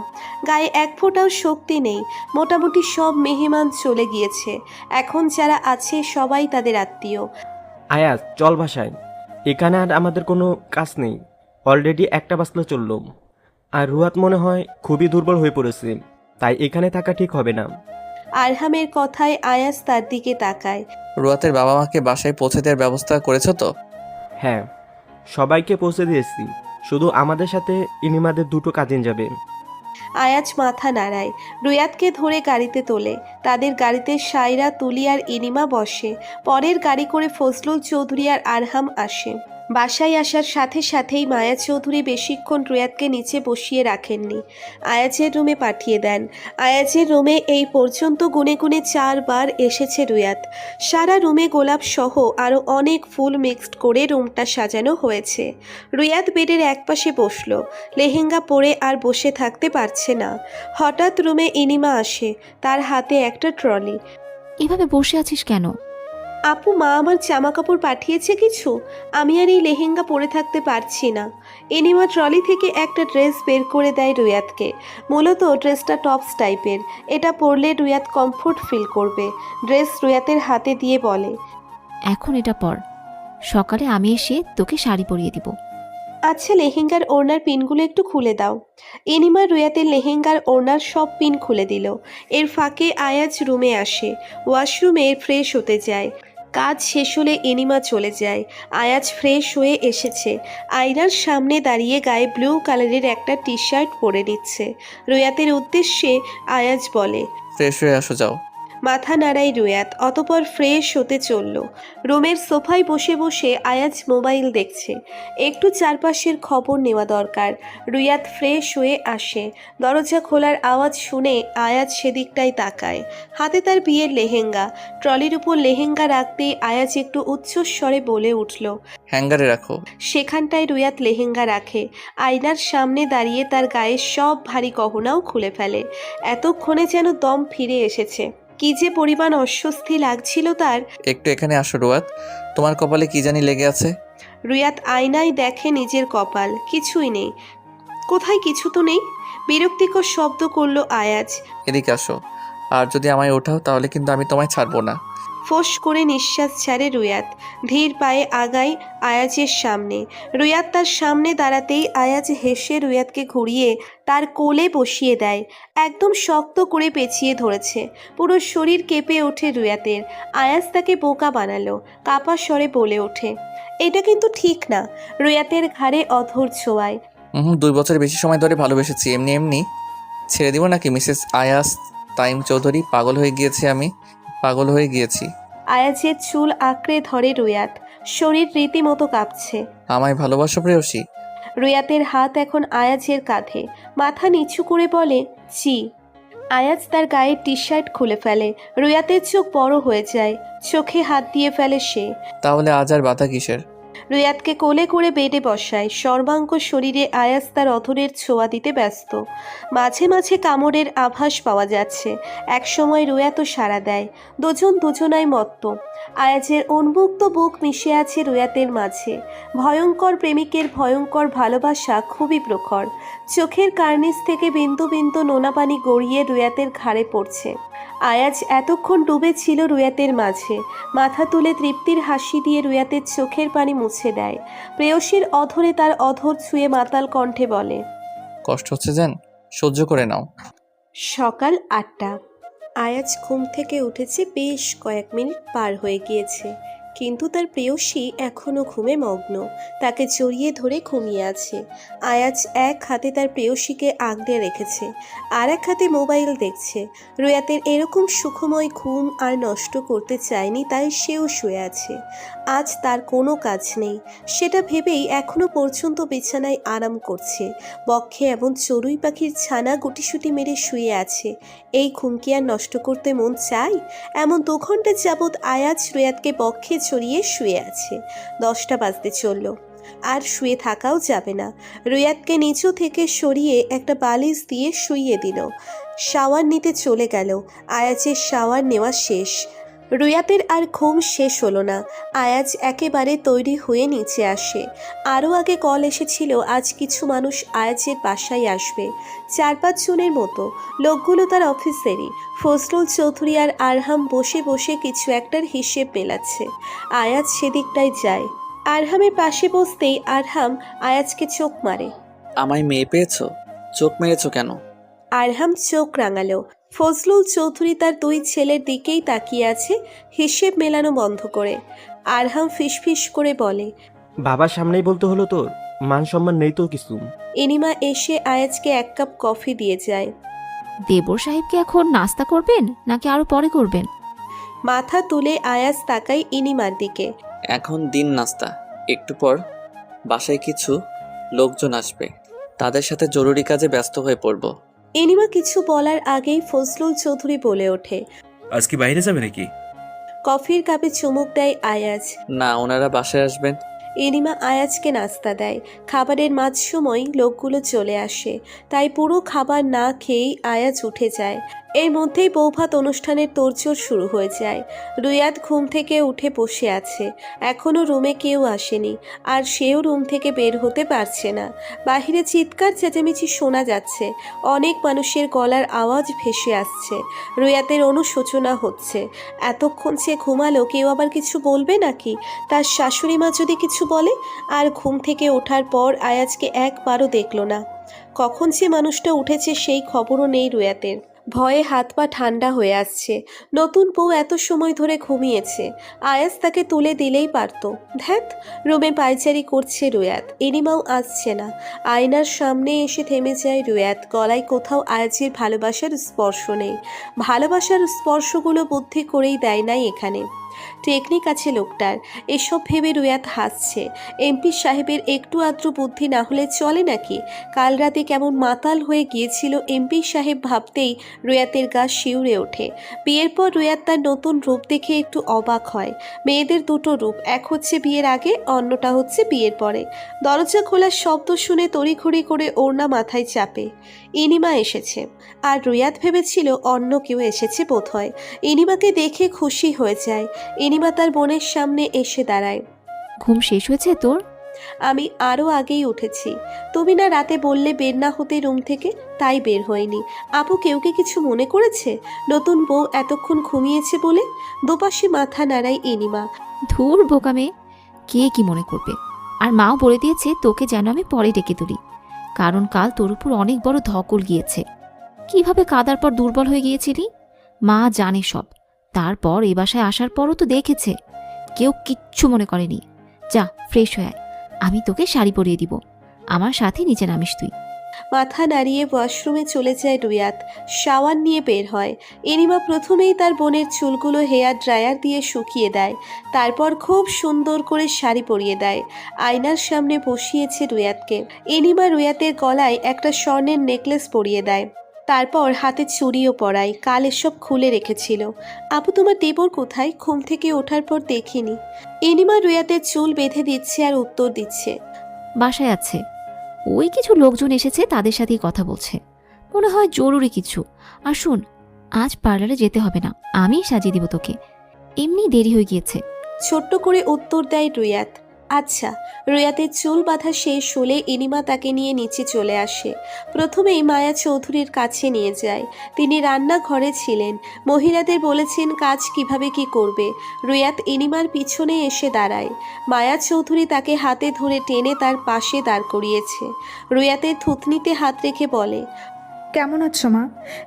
গায়ে এক ফোঁটাও শক্তি নেই। মোটামুটি সব মেহমান চলে গিয়েছে। এখন যারা আছে সবাই তাদের আত্মীয়। আয়াজ, চল বাসায়। এখানে আর আমাদের কোনো কাজ নেই। অলরেডি 1টা বাজলে চলল। আর রুয়াত মনে হয় খুবই দুর্বল হয়ে পড়েছে, তাই এখানে থাকা ঠিক হবে না। আরহামের কথায় আয়াজ তার দিকে তাকায়। রুয়াতের বাবা মাকে বাসায় পৌঁছে দেওয়ার ব্যবস্থা করেছো তো? হ্যাঁ, সবাইকে পৌঁছে দিয়েছি। শুধু আমাদের সাথে ইনিমাদের দুটো কাজিন যাবে। আয়াজ মাথা নাড়ায়, রুয়াতকে ধরে গাড়িতে তোলে। তাদের গাড়িতে সায়রা, তুলি আর ইনিমা বসে। পরের গাড়ি করে ফজলুল চৌধুরী আর আরহাম আসে। বাসায় আসার সাথে সাথেই মায়া চৌধুরী বেশিক্ষণ রুয়াতকে নিচে বসিয়ে রাখেননি, আয়াজের রুমে পাঠিয়ে দেন। আয়াজের রুমে এই পর্যন্ত গুনে গুনে 4 বার এসেছে রুয়াত। সারা রুমে গোলাপ সহ আরও অনেক ফুল মিক্সড করে রুমটা সাজানো হয়েছে। রুয়াত বেডের একপাশে বসলো, লেহেঙ্গা পরে আর বসে থাকতে পারছে না। হঠাৎ রুমে ইনিমা আসে, তার হাতে একটা ট্রলি। এভাবে বসে আছিস কেন? আপু, মা আমার জামা কাপড় পাঠিয়েছে কিছু, আমি আর এই লেহেঙ্গা পরে থাকতে পারছি না। এনিমা ট্রলি থেকে একটা ড্রেস বের করে দেয় রুয়াতকে। মূলত ড্রেসটা টপস টাইপের, এটা পরলে রুয়াত কমফোর্ট ফিল করবে। ড্রেস রুয়াতের হাতে দিয়ে বলে, এখন এটা পর, সকালে আমি এসে তোকে শাড়ি পরিয়ে দিব। আচ্ছা, লেহেঙ্গার ওড়নার পিনগুলো একটু খুলে দাও। এনিমা রুয়াতের লেহেঙ্গার ওড়নার সব পিন খুলে দিল। এর ফাঁকে আয়াজ রুমে আসে, ওয়াশরুমে ফ্রেশ হতে যায়। কাজ শেষ হলে এনিমা চলে যায়। আয়াজ ফ্রেশ হয়ে এসেছে, আয়নার সামনে দাঁড়িয়ে গায়ে ব্লু কালারের একটা টি শার্ট পরে নিচ্ছে। রুয়াতের উদ্দেশ্যে আয়াজ বলে, ফ্রেশ হয়ে আসো, যাও। মাথা নাড়াই রুয়াত, অতপর ফ্রেশ হতে চলল। রুমের সোফায় বসে বসে আয়াজ মোবাইল দেখছে। একটু চারপাশের খবর নেওয়া দরকার। রুয়াত ফ্রেশ হয়ে আসে, দরজা খোলার আওয়াজ শুনে আয়াজ সেদিকটাই তাকায়। হাতে তার বিয়ের লেহেঙ্গা। ট্রলির উপর লেহেঙ্গা রাখতেই আয়াজ একটু উচ্চস্বরে বলে উঠল। হ্যাঙ্গারে রাখো। সেখানটায় রুয়াত লেহেঙ্গা রাখে। আয়নার সামনে দাঁড়িয়ে তার গায়ের সব ভারী গহনাও খুলে ফেলে। এতক্ষণে যেন দম ফিরে এসেছে। কি যে পরিমাণ অস্বস্তি লাগছিল তার। একটু এখানে আসো রুয়াত, তোমার কপালে কি জানি লেগে আছে। রুয়াত আয়নায় দেখে নিজের কপাল, কিছুই নেই। কোথায় কিছু তো নেই। বিরক্তিকর শব্দ করলো আয়াজ। এদিকে আসো, আর যদি আমায় ওঠাও তাহলে কিন্তু আমি তোমায় ছাড়বো না। ফোঁস করে নিঃশ্বাস ছাড়ে রুয়াত। ধীর পায়ে আগায় আয়াজের সামনে। রুয়াত তার সামনে দাঁড়াতেই আয়াজ হেসে রুয়াতকে ঘুরিয়ে তার কোলে বসিয়ে দেয়। একদম শক্ত করে পেঁচিয়ে ধরেছে। পুরো শরীর কেঁপে ওঠে রুয়াতের। আয়াজ তাকে বোকা বানালো। কাপা স্বরে বলে ওঠে, এটা কিন্তু ঠিক না। রুয়াতের ঘাড়ে অধর ছোঁয়ায়। 2 বছর বেশি সময় ধরে ভালোবেসেছি, এমনি এমনি ছেড়ে দিব নাকি মিসেস আয়াস তাইম চৌধুরী? পাগল হয়ে গিয়েছি আমি, পাগল হয়ে গিয়েছি। আয়াজের চুল আঁকড়ে ধরে রুয়াত, শরীর রীতিমতো কাঁপছে। আমায় ভালোবাসো প্রেয়সী? রুয়াতের হাত এখন আয়াজের কাঁধে, মাথা নিচু করে বলে, জি। আয়াজ তার গায়ের টি শার্ট খুলে ফেলে। রুয়াতের চোখ বড় হয়ে যায়, চোখে হাত দিয়ে ফেলে সে। তাহলে আজ আর বাধা কিসের? রুয়াতকে কোলে করে বেডে বসায়। সর্বাঙ্গ শরীরে আয়াজ তার অধরের ছোঁয়া দিতে ব্যস্ত। মাঝে মাঝে কামড়ের আভাস পাওয়া যাচ্ছে। একসময় রুয়াতও সাড়া দেয়। দুজন দুজনায় মত্ত। আয়াজের উন্মুক্ত বুক মিশে আছে রুয়াতের মাঝে। ভয়ঙ্কর প্রেমিকের ভয়ঙ্কর ভালোবাসা খুবই প্রখর। চোখের কার্নিস থেকে বিন্দু বিন্দু নোনা পানি গড়িয়ে রুয়াতের ঘাড়ে পড়ছে। আয়াজ এতক্ষণ ডুবে ছিল রুয়াতের মাঝে। মাথা তুলে তৃপ্তির হাসি দিয়ে রুয়াতের চোখের পানি মুছে দেয়। প্রেয়সীর অধরে তার অধর ছুঁয়ে মাতাল কণ্ঠে বলে, কষ্ট হচ্ছে যেন, সহ্য করে নাও। সকাল 8টা। আয়াজ ঘুম থেকে উঠেছে, বেশ কয়েক মিনিট পার হয়ে গিয়েছে, কিন্তু তার প্রেয়সী এখনও ঘুমে মগ্ন। তাকে জড়িয়ে ধরে ঘুমিয়ে আছে। আয়াজ এক হাতে তার প্রেয়সীকে আগলে রেখেছে, আর এক হাতে মোবাইল দেখছে। রুয়াতের এরকম সুখময় ঘুম আর নষ্ট করতে চায়নি, তাই সেও শুয়ে আছে। আজ তার কোনো কাজ নেই, সেটা ভেবেই এখনও পর্যন্ত বিছানায় আরাম করছে। বক্ষে এমন চড়ুই পাখির ছানা গুটিসুটি মেরে শুয়ে আছে। এই ঘুম কি আর নষ্ট করতে মন চায়? এমন 2 ঘন্টা যাবৎ আয়াজ রুয়াতকে বক্ষে ছড়িয়ে শুয়ে আছে। 10টা বাজতে চলল, আর শুয়ে থাকাও যাবে না। রুয়াতকে নিচু থেকে সরিয়ে একটা বালিশ দিয়ে শুইয়ে দিল। শাওয়ার নিতে চলে গেল। আয়াজের শাওয়ার নেওয়া শেষ। রুয়াতের আর ঘুম শেষ হলো না। আয়াজ একেবারে তৈরি হয়ে নিচে আসে। আরও আগে কল এসেছিল আজ কিছু মানুষ আয়াজের বাসায় আসবে, 4-5 জনের মতো। লোকগুলো তার অফিসেরই। ফজলুল চৌধুরী আর আরহাম বসে বসে কিছু একটার হিসেব মেলাচ্ছে। আয়াজ সেদিকটায় যায়। আরহামের পাশে বসতেই আরহাম আয়াজকে চোখ মারে। আমায় মেয়ে পেয়েছো? চোখ মেরেছো কেন? আরহাম চোখ রাঙালো। ফজলুল চৌধুরী তার 2 ছেলের দিকেই তাকিয়ে আছে, হিসেব মেলানো বন্ধ করে। আরহাম ফিসফিস করে বলে, বাবার সামনেই বলতে হলো তোর? মান সম্মান নেই তো কিছু। ইনিমা এসে আয়াজকে 1 কাপ কফি দিয়ে যায়। দেবর সাহেবকে এখন নাস্তা করবেন নাকি আরো পরে করবেন? মাথা তুলে আয়াজ তাকায় ইনিমার দিকে। এখন দিন নাস্তা, একটু পর বাসায় কিছু লোকজন আসবে, তাদের সাথে জরুরি কাজে ব্যস্ত হয়ে পড়ব। ইনিমা কিছু বলার আগেই ফজলুল চৌধুরী বলে ওঠে। আজ কি বাইরে যাবে নাকি? কফির কাপে চুমুক দেয় আয়াজ। না, ওনারা বাসায় আসবেন। ইনিমা আয়াজকে নাস্তা দেয়। খাবারের মাঝ সময় লোকগুলো চলে আসে, তাই পুরো খাবার না খেয়েই আয়াজ উঠে যায়। এর মধ্যেই বৌভাত অনুষ্ঠানের তোড়জোড় শুরু হয়ে যায়। রুয়াদ ঘুম থেকে উঠে বসে আছে। এখনও রুমে কেউ আসেনি, আর সেও রুম থেকে বের হতে পারছে না। বাহিরে চিৎকার চেঁচামেচি শোনা যাচ্ছে, অনেক মানুষের গলার আওয়াজ ভেসে আসছে। রুয়াতের অনুশোচনা হচ্ছে, এতক্ষণ সে ঘুমালো, কেউ আবার কিছু বলবে নাকি? তার শাশুড়ি মা যদি কিছু বলে? আর ঘুম থেকে ওঠার পর আয়াজকে একবারও দেখল না। কখন সে মানুষটা উঠেছে সেই খবরও নেই রুয়াতের। ভয়ে হাত পা ঠান্ডা হয়ে আসছে। নতুন বউ এত সময় ধরে ঘুমিয়েছে, আয়াজ তাকে তুলে দিলেই পারত। ধ্যাত, রুমে পায়চারি করছে রুয়াত। ইনিমাও আসছে না। আয়নার সামনে এসে থেমে যায় রুয়াত। গলায় কোথাও আয়াজের ভালোবাসার স্পর্শ নেই। ভালোবাসার স্পর্শগুলো বুদ্ধি করেই দেয় নাই এখানে, টেকনিক আছে লোকটার। এসব ভেবে রুয়াত হাসছে। এমপি সাহেবের একটু আদ্র বুদ্ধি না হলে চলে নাকি? কাল রাতে কেমন মাতাল হয়ে গিয়েছিল এমপি সাহেব ভাবতেই রুয়াতের গা শিউরে ওঠে। বিয়ের পর রুয়াত তার নতুন রূপ দেখে একটু অবাক হয়। মেয়েদের দুটো রূপ, এক হচ্ছে বিয়ের আগে, অন্যটা হচ্ছে বিয়ের পরে। দরজা খোলার শব্দ শুনে তড়িঘড়ি করে ওড়না মাথায় চাপে। ইনিমা এসেছে, আর রুয়াত ভেবেছিল অন্য কেউ এসেছে বোধহয়। ইনিমাকে দেখে খুশি হয়ে যায়। ইনিমা তার বোনের সামনে এসে দাঁড়ায়। ঘুম শেষ হয়েছে তোর? আমি আরও আগেই উঠেছি। তুমি না রাতে বললে বের না হতে রুম থেকে, তাই বের হয়নি। আপু কেউ কি কিছু মনে করেছে? নতুন বউ এতক্ষণ ঘুমিয়েছে বলে? দুপাশে মাথা নাড়ায় ইনিমা। ধুর বোকা মেয়ে, কে কি মনে করবে? আর মাও বলে দিয়েছে তোকে যেন আমি পরে ডেকে তুলি, কারণ কাল তোর উপর অনেক বড় ধকল গিয়েছে। কিভাবে কাদার পর দুর্বল হয়ে গিয়েছিলি মা জানে সব। তারপর এ বাসায় আসার পরও তো দেখেছে, কেউ কিচ্ছু মনে করেনি। যা ফ্রেশ হয়ে আয়, আমি তোকে শাড়ি পরিয়ে দিব। আমার সাথে নিচে নামিস তুই। মাথা নাড়িয়ে ওয়াশরুমে চলে যায় রুয়াত। শাওয়ার নিয়ে বের হয়। ইনিমা প্রথমেই তার বোনের চুলগুলো হেয়ার ড্রায়ার দিয়ে শুকিয়ে দেয়, তারপর খুব সুন্দর করে শাড়ি পরিয়ে দেয়। আয়নার সামনে বসিয়েছে রুয়াতকে। ইনিমা রুয়াতের গলায় একটা স্বর্ণের নেকলেস পরিয়ে দেয়, তারপর হাতে চুড়িও পরায়। কাল এসব খুলে রেখেছিল। আপু তোমার দেবর কোথায়? ঘুম থেকে ওঠার পর দেখিনি। ইনিমা রুয়াতের চুল বেঁধে দিচ্ছে আর উত্তর দিচ্ছে, বাসায় আছে, ওই কিছু লোকজন এসেছে, তাদের সাথেই কথা বলছে, মনে হয় জরুরি কিছু। আর শোন, আজ পার্লারে যেতে হবে না, আমি সাজিয়ে দিব তোকে, এমনি দেরি হয়ে গিয়েছে। ছোট্ট করে উত্তর দেয় রুয়াত। আচ্ছা। রুয়াতের চুল বাঁধা শেষ হলে ইনিমা তাকে নিয়ে নিচে চলে আসে। প্রথমেই মায়া চৌধুরীর কাছে নিয়ে যায়। তিনি রান্নাঘরে ছিলেন। মহিলাদের বলেছেন কাজ কিভাবে কি করবে। রুয়াত ইনিমার পিছনে এসে দাঁড়ায়। মায়া চৌধুরী তাকে হাতে ধরে টেনে তার পাশে দাঁড় করিয়েছে। রুয়াতের থুতনিতে হাত রেখে বলে, কেমন আছো মা?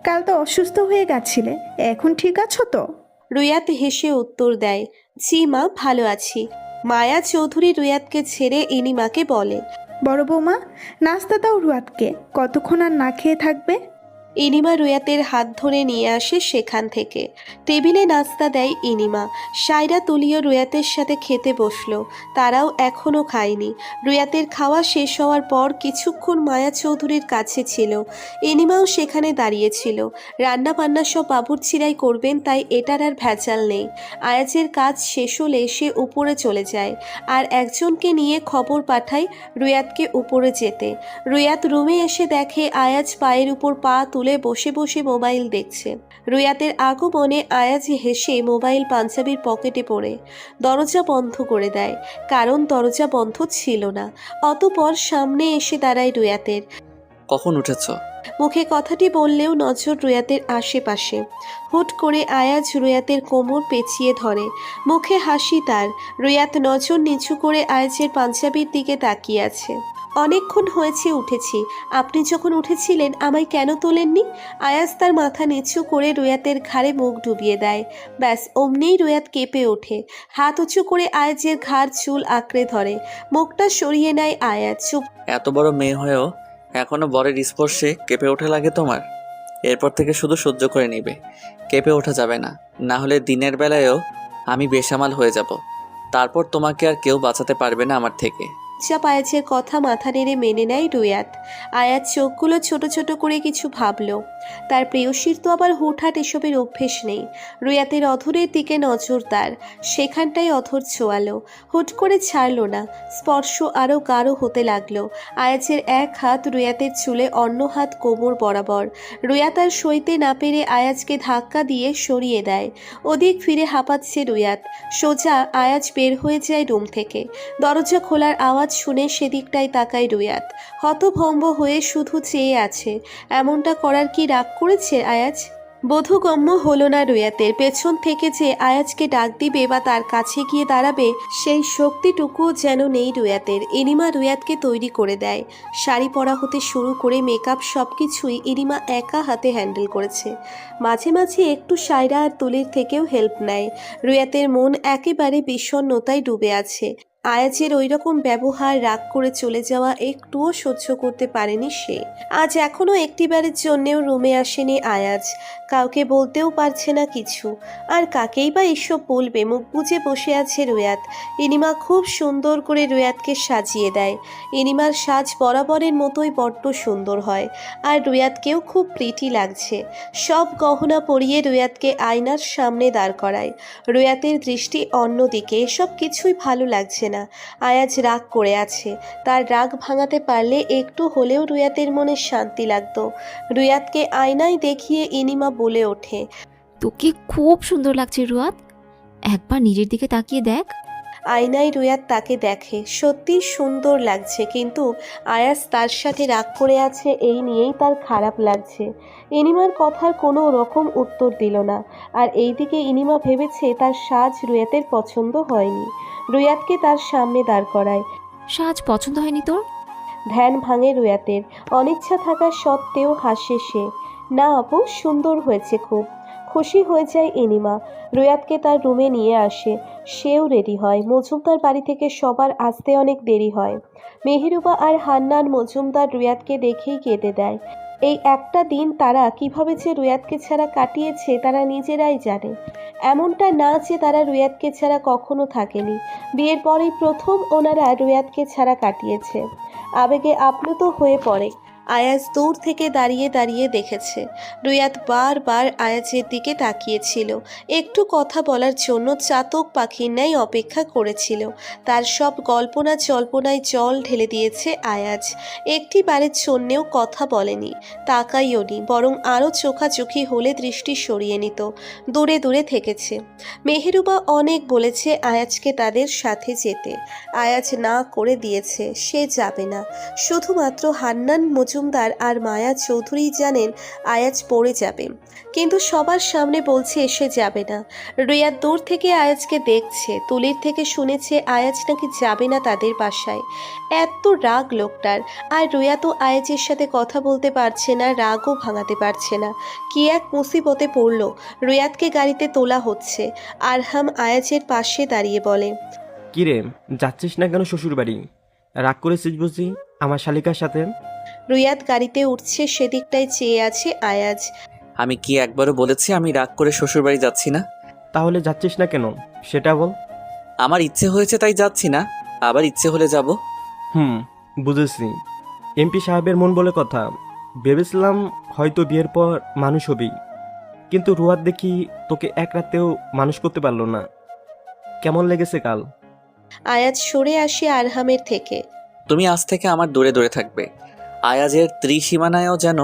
কাল তো অসুস্থ হয়ে গেছিলে, এখন ঠিক আছো তো? রুয়াত হেসে উত্তর দেয়, জি মা, ভালো আছি। মায়া চৌধুরী রুয়াতকে ছেড়ে ইনিমাকে বলে, বড় বৌমা, নাস্তা দাও রুয়াতকে, কতক্ষণ আর না খেয়ে থাকবে? ইনিমা রুয়াতের হাত ধরে নিয়ে আসে সেখান থেকে। টেবিলে নাস্তা দেয় ইনিমা। সায়রা তুলিও রুয়াতের সাথে খেতে বসলো। তারাও এখনও খায়নি। রুয়াতের খাওয়া শেষ হওয়ার পর কিছুক্ষণ মায়া চৌধুরীর কাছে ছিল। ইনিমাও সেখানে দাঁড়িয়েছিল। রান্না বান্না সব বাবুর্চিরাই করবেন, তাই এটার আর ভেজাল নেই। আয়াজের কাজ শেষ হলে সে উপরে চলে যায়, আর একজনকে নিয়ে খবর পাঠায় রুয়াতকে উপরে যেতে। রুয়াত রুমে এসে দেখে আয়াজ পায়ের উপর পা তুলে বসে বসে মোবাইল দেখছে। রুয়াতের আগমনে আয়াজ হেসে মোবাইল পাঞ্জাবির পকেটে পড়ে দরজা বন্ধ করে দেয়, কারণ দরজা বন্ধ ছিল না। অতঃপর সামনে এসে দাঁড়ায় রুয়াতের। কখন উঠেছ? মুখে কথাটি বললেও নজর রুয়াতের আশেপাশে। হুট করে আয়াজ রুয়াতের কোমর পেঁচিয়ে ধরে। মুখে হাসি তার। রুয়াত নজর নিচু করে আয়াজের পাঞ্জাবির দিকে তাকিয়ে আছে। অনেকক্ষণ হয়েছে উঠেছি। আপনি যখন উঠেছিলেন আমায় কেন তোলেননি? আয়াজ তার মাথা নিচু করে রুয়াতের ঘাড়ে মুখ ডুবিয়ে দেয়। ব্যাস অমনিই রুয়াত কেঁপে ওঠে। হাত উঁচু করে আয়াজের ঘাড় চুল আঁকড়ে ধরে। মুখটা সরিয়ে নেয় আয়াজ। চুপ। এত বড় মেয়ে হয়েও এখনো বরের স্পর্শে কেঁপে ওঠা লাগে তোমার? এরপর থেকে শুধু সহ্য করে নিবে, কেঁপে ওঠা যাবে না। না হলে দিনের বেলায়ও আমি বেসামাল হয়ে যাব। তারপর তোমাকে আর কেউ বাঁচাতে পারবে না আমার থেকে। চাপ আয়াজের কথা মাথা নেড়ে মেনে নেয় রুয়াত। আয়াজ চোখগুলো ছোট ছোট করে কিছু ভাবল। তার প্রেয়সীর তো আবার হুটহাট এসবের অভ্যেস নেই। রুয়াতের অধরের দিকে নজর তার, সেখানটাই অধর ছোঁয়ালো। হুট করে ছাড়লো না। স্পর্শ আরও গাঢ় হতে লাগলো। আয়াজের এক হাত রুয়াতের চুলে, অন্য হাত কোমর বরাবর। রুয়াত আর সইতে না পেরে আয়াজকে ধাক্কা দিয়ে সরিয়ে দেয়। ওদিক ফিরে হাঁপাচ্ছে রুয়াত। সোজা আয়াজ বের হয়ে যায় রুম থেকে। দরজা খোলার আওয়াজ শুনে সেদিকটাই তাকায় রুয়াত। হতভম্ব হয়ে শুধু চেয়ে আছে। এমনটা করার কি রাগ করেছে আয়াজ? বোধগম্য হলো না রুয়াতের। পেছন থেকে যে আয়াজকে ডাক দিবে বা তার কাছে গিয়ে দাঁড়াবে সেই শক্তিটুকুও যেন নেই রুয়াতের। ইনিমা রুয়াতকে তৈরি করে দেয়। শাড়ি পরা হতে শুরু করে মেকআপ সব কিছুই ইনিমা একা হাতে হ্যান্ডেল করেছে। মাঝে মাঝে একটু সায়রা আর তুলির থেকেও হেল্প নেয়। রুয়াতের মন একেবারে বিষণ্ণতায় ডুবে আছে। আয়াজের ওই রকম ব্যবহার, রাগ করে চলে যাওয়া একটুও সহ্য করতে পারেনি সে। আজ এখনো একটিবারের জন্যেও রুমে আসেনি আয়াজ। কাউকে বলতেও পারছে না কিছু। আর কাকেই বা এসব বলবে? মুখ বুজে বসে আছে রুয়াত। ইনিমা খুব সুন্দর করে রুয়াতকে সাজিয়ে দেয়। ইনিমার সাজ বরাবরের মতোই বড্ড সুন্দর হয়। আর রুয়াতকেও খুব প্রিটি লাগছে। সব গহনা পরিয়ে রুয়াতকে আয়নার সামনে দাঁড় করায়। রুয়াতের দৃষ্টি অন্যদিকে। এসব কিছুই ভালো লাগছে না। আয়াজ রাগ করে আছে। তার রাগ ভাঙাতে পারলে একটু হলেও রুয়াতের মনে শান্তি লাগতো। রুয়াতকে আয়নায় দেখিয়ে ইনিমা বলে ওঠে, তোকে খুব সুন্দর লাগছে রুয়াত, একবার নিজের দিকে তাকিয়ে দেখ। আয়নায় রুয়াত তাকে দেখে। সত্যি সুন্দর লাগছে, কিন্তু আয়াজ তার সাথে রাগ করে আছে এই নিয়েই তার খারাপ লাগছে। ইনিমার কথার কোনো রকম উত্তর দিল না। আর এইদিকে ইনিমা ভেবেছে তার সাজ রুয়াতের পছন্দ হয়নি। রুয়াতকে তার সামনে দাঁড় করায়। সাজ পছন্দ হয়নি তোর? ধ্যান ভাঙে রুয়াতের। অনিচ্ছা থাকা সত্ত্বেও হাসে সে। না আপু, সুন্দর হয়েছে খুব। খুশি হয়ে যায় ইনিমা। রুয়াতকে তার রুমে নিয়ে আসে। সেও রেডি হয়। মজুমদার বাড়ি থেকে সবার আসতে অনেক দেরি হয়। মেহেরুবা আর হান্নান মজুমদার রুয়াতকে দেখেই কেঁদে দেয়। এই একটা দিন তারা কিভাবে যে রুয়াতকে ছাড়া কাটিয়েছে তারা নিজেরাই জানে। এমনটা না যে তারা রুয়াতকে ছাড়া কখনো থাকেনি। বিয়ের পরেই প্রথম ওনারা রুয়াতকে ছাড়া কাটিয়েছে। আবেগে আপ্লুত হয়ে পড়ে। আয়াজ দূর থেকে দাঁড়িয়ে দাঁড়িয়ে দেখেছে। রুয়াত বারবার আয়াজের দিকে তাকিয়েছিল। একটু কথা বলার জন্য চাতক পাখির ন্যায় অপেক্ষা করেছিল। তার সব কল্পনা জল্পনায় জল ঢেলে দিয়েছে আয়াজ। একটি বারের জন্যেও কথা বলেনি, তাকাইও নি, বরং আরও চোখাচোখি হলে দৃষ্টি সরিয়ে নিত। দূরে দূরে থেকেছে। মেহেরুবা অনেক বলেছে আয়াজকে তাদের সাথে যেতে। আয়াজ না করে দিয়েছে, সে যাবে না। শুধুমাত্র হান্নান মজুমদার আর মায়া চৌধুরী জানেন আয়াজ পড়ে যাবে, কিন্তু সবার সামনে বলছে এসে যাবে না। রুয়াত দূর থেকে আয়াজকে দেখছে। তুলির থেকে শুনেছে আয়াজ নাকি যাবে না তাদের বাসায়। এত রাগ লোকটার। আর রুয়াতও আয়াজের সাথে কথা বলতে পারছে না, রাগও ভাঙাতে পারছে না। কি এক মুসিবতে পড়ল। রুয়াতকে গাড়িতে তোলা হচ্ছে। আরহাম আয়াজের পাশে দাঁড়িয়ে বলে, কিরে, যাচ্ছিস না কেন শ্বশুর বাড়ি? রাগ করেছিস বুঝি আমার শালিকার সাথে? রুয়াত গাড়িতে উঠছে, সেদিকটাই চেয়ে আছে আয়াজ। আমি কি একবারও বলেছি আমি রাগ করে শ্বশুরবাড়ি যাচ্ছি না? তাহলে যাচ্ছিস না কেন সেটা বল। আমার ইচ্ছে হয়েছে তাই যাচ্ছি না, আবার ইচ্ছে হলে যাব। বুঝেছি। এমপি সাহেবের মন বলে কথা। ভেবেছিলাম হয়তো বিয়ের পর মানুষ হবেই, কিন্তু রুয়াত দেখি তোকে এক রাতেও মানুষ করতে পারলো না। কেমন লেগেছে কাল? আয়াজ সরে আসে আরহামের থেকে। তুমি আজ থেকে আমার দূরে দূরে থাকবে। আয়াজের ত্রিসীমানায়ও যেন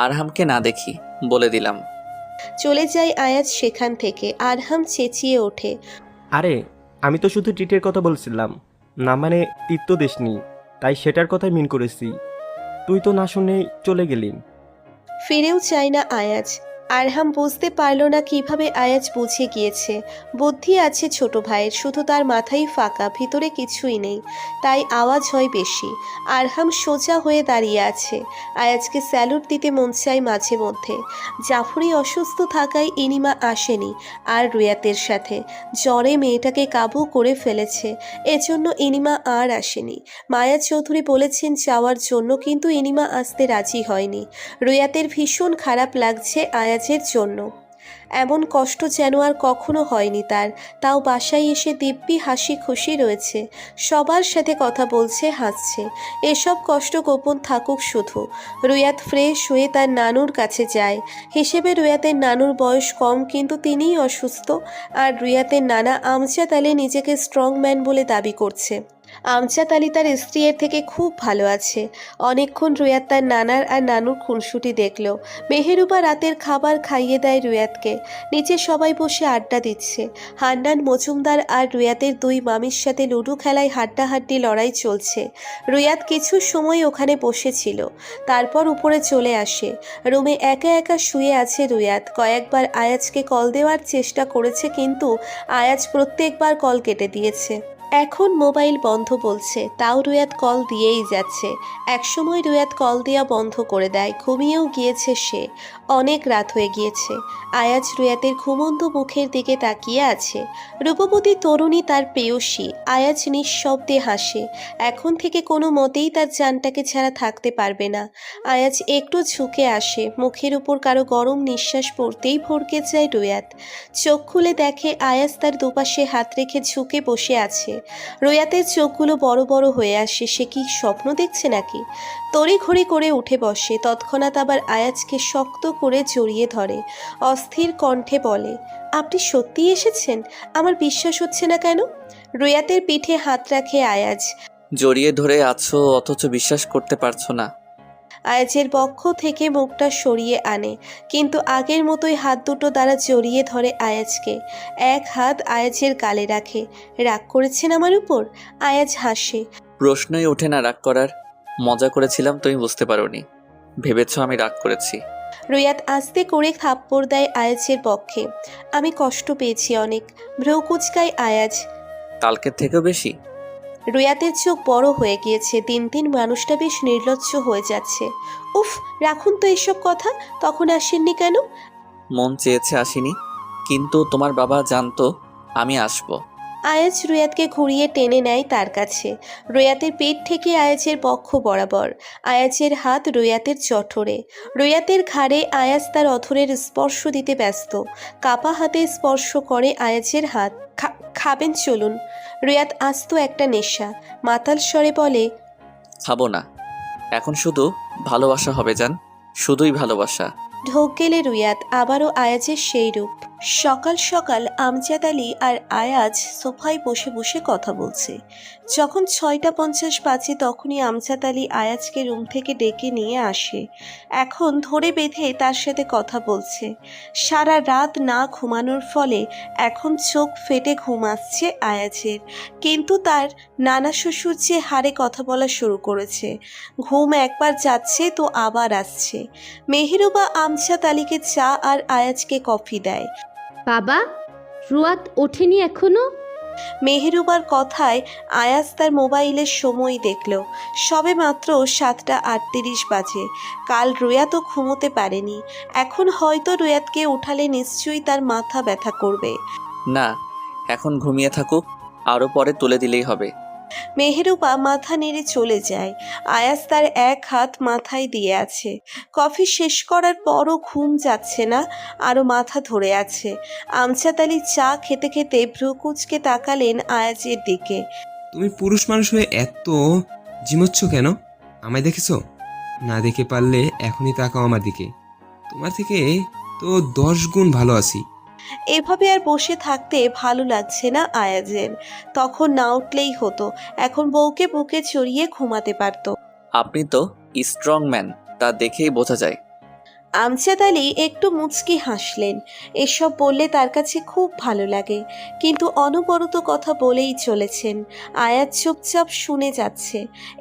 আরহামকে না দেখি, বলে দিলাম। চলে যায় আয়াজ সেখান থেকে। আরহাম চেঁচিয়ে ওঠে, আরে আমি তো শুধু ট্রিটের কথা বলছিলাম, না মানে তীর্থ দেশনি, তাই সেটার কথাই মিন করেছি। তুই তো না শুনেই চলে গেলি। ফিরেও চায় না আয়াজ। আরহাম বুঝতে পারল না কিভাবে আয়াজ বুঝে গিয়েছে। বুদ্ধি আছে ছোট ভাইয়ের, শুধু তার মাথাই ফাঁকা, ভিতরে কিছুই নেই, তাই আওয়াজ হয় বেশি। আরহাম সোজা হয়ে দাঁড়িয়ে আছে। আয়াজকে স্যালুট দিতে মন চায় মাঝে মধ্যে। জাফরি অসুস্থ থাকায় ইনিমা আসেনি আর রুয়াতের সাথে জ্বরে মেয়েটাকে কাবু করে ফেলেছে, এজন্য ইনিমা আর আসেনি। মায়া চৌধুরী বলেছেন যাওয়ার জন্য, কিন্তু ইনিমা আসতে রাজি হয়নি। রুয়াতের ভীষণ খারাপ লাগছে আয়াজের জন্য। এমন কষ্ট যেন আর কখনো হয়নি তার। তাও বাসায় এসে দিব্যি হাসি খুশি রয়েছে, সবার সাথে কথা বলছে, হাসছে। এসব কষ্ট গোপন থাকুক শুধু। রুয়াত ফ্রেশ হয়ে তার নানুর কাছে যায়। হিসেবে রুয়াতের নানুর বয়স কম, কিন্তু তিনিই অসুস্থ। আর রুয়াতের নানা আমজাদ আলী নিজেকে স্ট্রং ম্যান বলে দাবি করছে। আমজাদ আলী তার স্ত্রীর থেকে খুব ভালো আছে। অনেকক্ষণ রুয়াত তার নানার আর নানুর খুনসুটি দেখল। মেহেরুবা রাতের খাবার খাইয়ে দেয় রুয়াতকে। নিচে সবাই বসে আড্ডা দিচ্ছে। হান্নান মজুমদার আর রুয়াতের দুই মামির সাথে লুডো খেলায় হাড্ডাহাড্ডি লড়াই চলছে। রুয়াত কিছু সময় ওখানে বসেছিল, তারপর উপরে চলে আসে। রুমে একা একা শুয়ে আছে রুয়াত। কয়েকবার আয়াজকে কল দেওয়ার চেষ্টা করেছে, কিন্তু আয়াজ প্রত্যেকবার কল কেটে দিয়েছে। এখন মোবাইল বন্ধ বলছে, তাও রুয়াত কল দিয়েই যাচ্ছে। একসময় রুয়াত কল দেওয়া বন্ধ করে দেয়, ঘুমিয়েও গিয়েছে সে। অনেক রাত হয়ে গিয়েছে। আয়াজ রুয়াতের ঘুমন্ত মুখের দিকে তাকিয়ে আছে। রূপবতী তরুণী তার প্রেয়সী। আয়াজ নিঃশব্দে হাসে। এখন থেকে কোনো মতেই তার জানটাকে ছাড়া থাকতে পারবে না। আয়াজ একটু ঝুঁকে আসে, মুখের উপর কারো গরম নিঃশ্বাস পড়তেই ভরকে যায় রুয়াত। চোখ খুলে দেখে আয়াজ তার দুপাশে হাত রেখে ঝুঁকে বসে আছে। রুয়াতের চোখগুলো বড় বড় হয়ে আসে। সে কি স্বপ্ন দেখছে নাকি? তড়িঘড়ি করে উঠে বসে, তৎক্ষণাৎ আবার আয়াজকে শক্ত করে জড়িয়ে ধরে। অস্থির কণ্ঠে বলে, আপনি সত্যিই এসেছেন? আমার বিশ্বাস হচ্ছে না কেন? রুয়াতের পিঠে হাত রাখে আয়াজ। জড়িয়ে ধরে আছো অথচ বিশ্বাস করতে পারছো না। আয়াজের বক্ষ থেকে মুখটা সরিয়ে আনে, কিন্তু আগের মতোই হাত দুটো দ্বারা জড়িয়ে ধরে আয়াজকে। এক হাত আয়াজের গালে রাখে। রাগ করেছেন আমার উপর? আয়াজ হাসে। প্রশ্নই ওঠে না রাগ করার। মজা করেছিলাম, তুমি বুঝতে পারোনি। ভেবেছো আমি রাগ করেছি। রুয়াত আস্তে করে থাপ্পড় দেয় আয়াজের পক্ষে। আমি কষ্ট পেয়েছি অনেক। ভ্রু কুচকায় আয়াজ। কালকের থেকেও বেশি? রুয়াতের চোখ বড় হয়ে গিয়েছে। দিন দিন মানুষটা বেশ নির্লজ্জ হয়ে যাচ্ছে। উফ, রাখুন তো এসব কথা। তখন আসেননি কেন? মন চেয়েছে আসিনি, কিন্তু তোমার বাবা জানতো আমি আসবো। আয়াজ রুয়াতকে ঘুরিয়ে টেনে নেয় তার কাছে। রুয়াতের পেট থেকে আয়াজের বক্ষ বরাবর। আয়াজের হাত রুয়াতের জঠরে। রুয়াতের ঘাড়ে আয়াজ তার অথরের স্পর্শ দিতে ব্যস্ত। কাপা হাতে স্পর্শ করে আয়াজের হাত। খাবেন চলুন। রুয়াত আস্ত একটা নেশা। মাতাল স্বরে বলে, খাবো না, এখন শুধু ভালোবাসা হবে জান, শুধুই ভালোবাসা। ঢোক গেলে রুয়াত। আবারও আয়াজের সেই রূপ। সকাল সকাল আমজাদ আলী আর আয়াজ সোফায় বসে বসে কথা বলছে। যখন 6:50 বাজে তখনই আমজাদ আলী আয়াজকে রুম থেকে ডেকে নিয়ে আসে। এখন ধরে বেঁধে তার সাথে কথা বলছে। সারা রাত না ঘুমানোর ফলে এখন চোখ ফেটে ঘুম আসছে আয়াজের। কিন্তু তার নানা শ্বশুর যে হারে কথা বলা শুরু করেছে। ঘুম একবার যাচ্ছে তো আবার আসছে। মেহেরুবা আমজাদ আলীকে চা আর আয়াজকে কফি দেয়। বাবা, রুয়াত ওঠেনি এখনো? মেহেরুবার কথায় আয়াজ তার মোবাইলের সময় দেখল। সবে মাত্র 7:38 বাজে। কাল রুয়াতও ঘুমোতে পারেনি। এখন হয়তো রুয়াতকে উঠালে নিশ্চয়ই তার মাথা ব্যথা করবে। না, এখন ঘুমিয়ে থাকুক, আরও পরে তুলে দিলেই হবে। মেহেরুবা মাথা নেড়ে চলে যায়। আয়াজ তার এক হাত মাথায় দিয়ে আছে। কফি শেষ করার পরও ঘুম যাচ্ছে না, আরও মাথা ধরে আছে। আমজাদ আলী চা খেতে খেতে ভ্রু কুঁচকে তাকালেন আয়াজের দিকে। তুমি পুরুষ মানুষ হয়ে এত ঝিমোচ্ছ কেন? আমায় দেখেছো? না দেখে পারলে এখনই তাকাও আমার দিকে। তোমার থেকে তো 10 গুণ ভালো আছি। এভাবে আর বসে থাকতে ভালো লাগছে না আয়াজের। তখন না উঠলেই হতো, এখন বউকে বুকে চড়িয়ে ঘুমাতে পারত। আপনি তো স্ট্রং ম্যান, তা দেখেই বোঝা যায়। আমজাদ আলী একটু মুচকি হাসলেন। এসব বললে তার কাছে খুব ভালো লাগে, কিন্তু অনবরত কথা বলেই চলেছেন। আয়াজ চুপচাপ শুনে যাচ্ছে।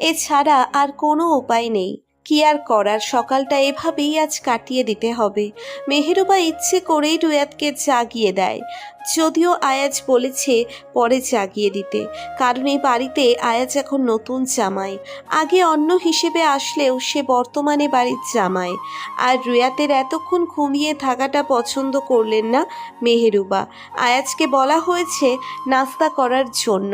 এছাড়া আর কোনো উপায় নেই। কি আর করার, সকালটা এভাবেই আজ কাটিয়ে দিতে হবে। মেহেরুবা ইচ্ছে করেই রুয়াতকে জাগিয়ে দেয়, যদিও আয়াজ বলেছে পরে জাগিয়ে দিতে, কারণ এই বাড়িতে আয়াজ এখন নতুন জামাই। আগে অন্য হিসেবে আসলেও সে বর্তমানে বাড়ির জামাই। আর রুয়াতের এতক্ষণ ঘুমিয়ে থাকাটা পছন্দ করলেন না মেহেরুবা। আয়াজকে বলা হয়েছে নাস্তা করার জন্য,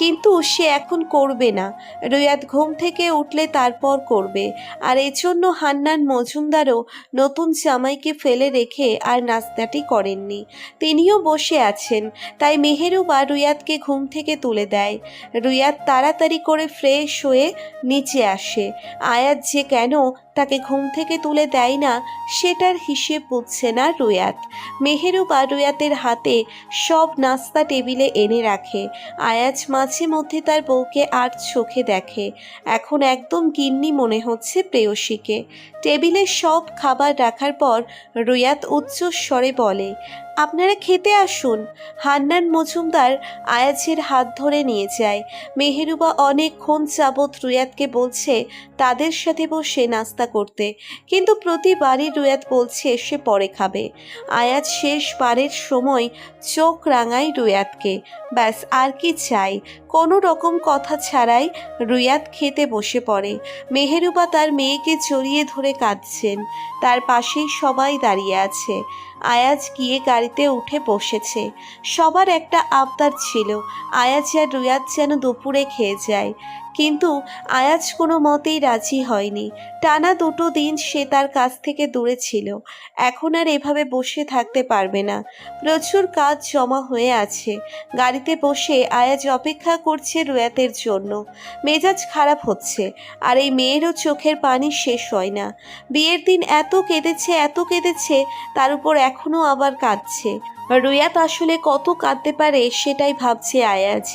কিন্তু সে এখন করবে না। রুয়াত ঘুম থেকে উঠলে তারপর করবে। আর এজন্য হান্নান মজুমদারও নতুন জামাইকে ফেলে রেখে আর নাস্তাটি করেননি, তিনিও বসে আছেন। তাই মেহেরুবা রুয়াতকে ঘুম থেকে তুলে দেয়। রুয়াত তাড়াতাড়ি করে ফ্রেশ হয়ে নিচে আসে। আয়াজ যে কেন তাকে ঘুম থেকে তুলে দেয় না সেটার হিসেব বুঝছে না রুয়াত। মেহেরুবা রুয়াতের হাতে সব নাস্তা টেবিলে এনে রাখে। আয়াজ মাঝে মধ্যে তার বউকে আর চোখে দেখে, এখন একদম গিন্নি মনে হচ্ছে প্রেয়সীকে। টেবিলে সব খাবার রাখার পর রুয়াত উচ্চ স্বরে বলে, আপনারা খেতে আসুন। হান্নান মজুমদার আয়াজের হাত ধরে নিয়ে যায়। মেহেরুবা অনেকক্ষণ যাবৎ রুয়াতকে বলছে তাদের সাথে বসে নাস্তা করতে, কিন্তু প্রতিবারই রুয়াত বলছে সে পরে খাবে। আয়াজ শেষবারের সময় চোখ রাঙায় রুয়াতকে, ব্যাস আর কি চাই। কোনো রকম কথা ছাড়াই রুয়াত খেতে বসে পড়ে। মেহেরুবা তার মেয়েকে জড়িয়ে ধরে কাঁদছেন, তার পাশেই সবাই দাঁড়িয়ে আছে। আয়াজ গিয়ে গাড়িতে উঠে বসেছে। সবার একটা আবদার ছিল আয়াজ আর রুয়াত যেন দুপুরে খেয়ে যায়, কিন্তু আয়াজ কোনো মতেই রাজি হয়নি। টানা 2 দিন সে তার কাছ থেকে দূরে ছিল, এখন আর এভাবে বসে থাকতে পারবে না। প্রচুর কাজ জমা হয়ে আছে। গাড়িতে বসে আয়াজ অপেক্ষা করছে রুয়াতের জন্য। মেজাজ খারাপ হচ্ছে, আর এই মেয়েরও চোখের পানি শেষ হয় না। বিয়ের দিন এত কেঁদেছে, তার উপর এখনও আবার কাঁদছে। রুয়াত আসলে কত কাঁদতে পারে সেটাই ভাবছে আয়াজ।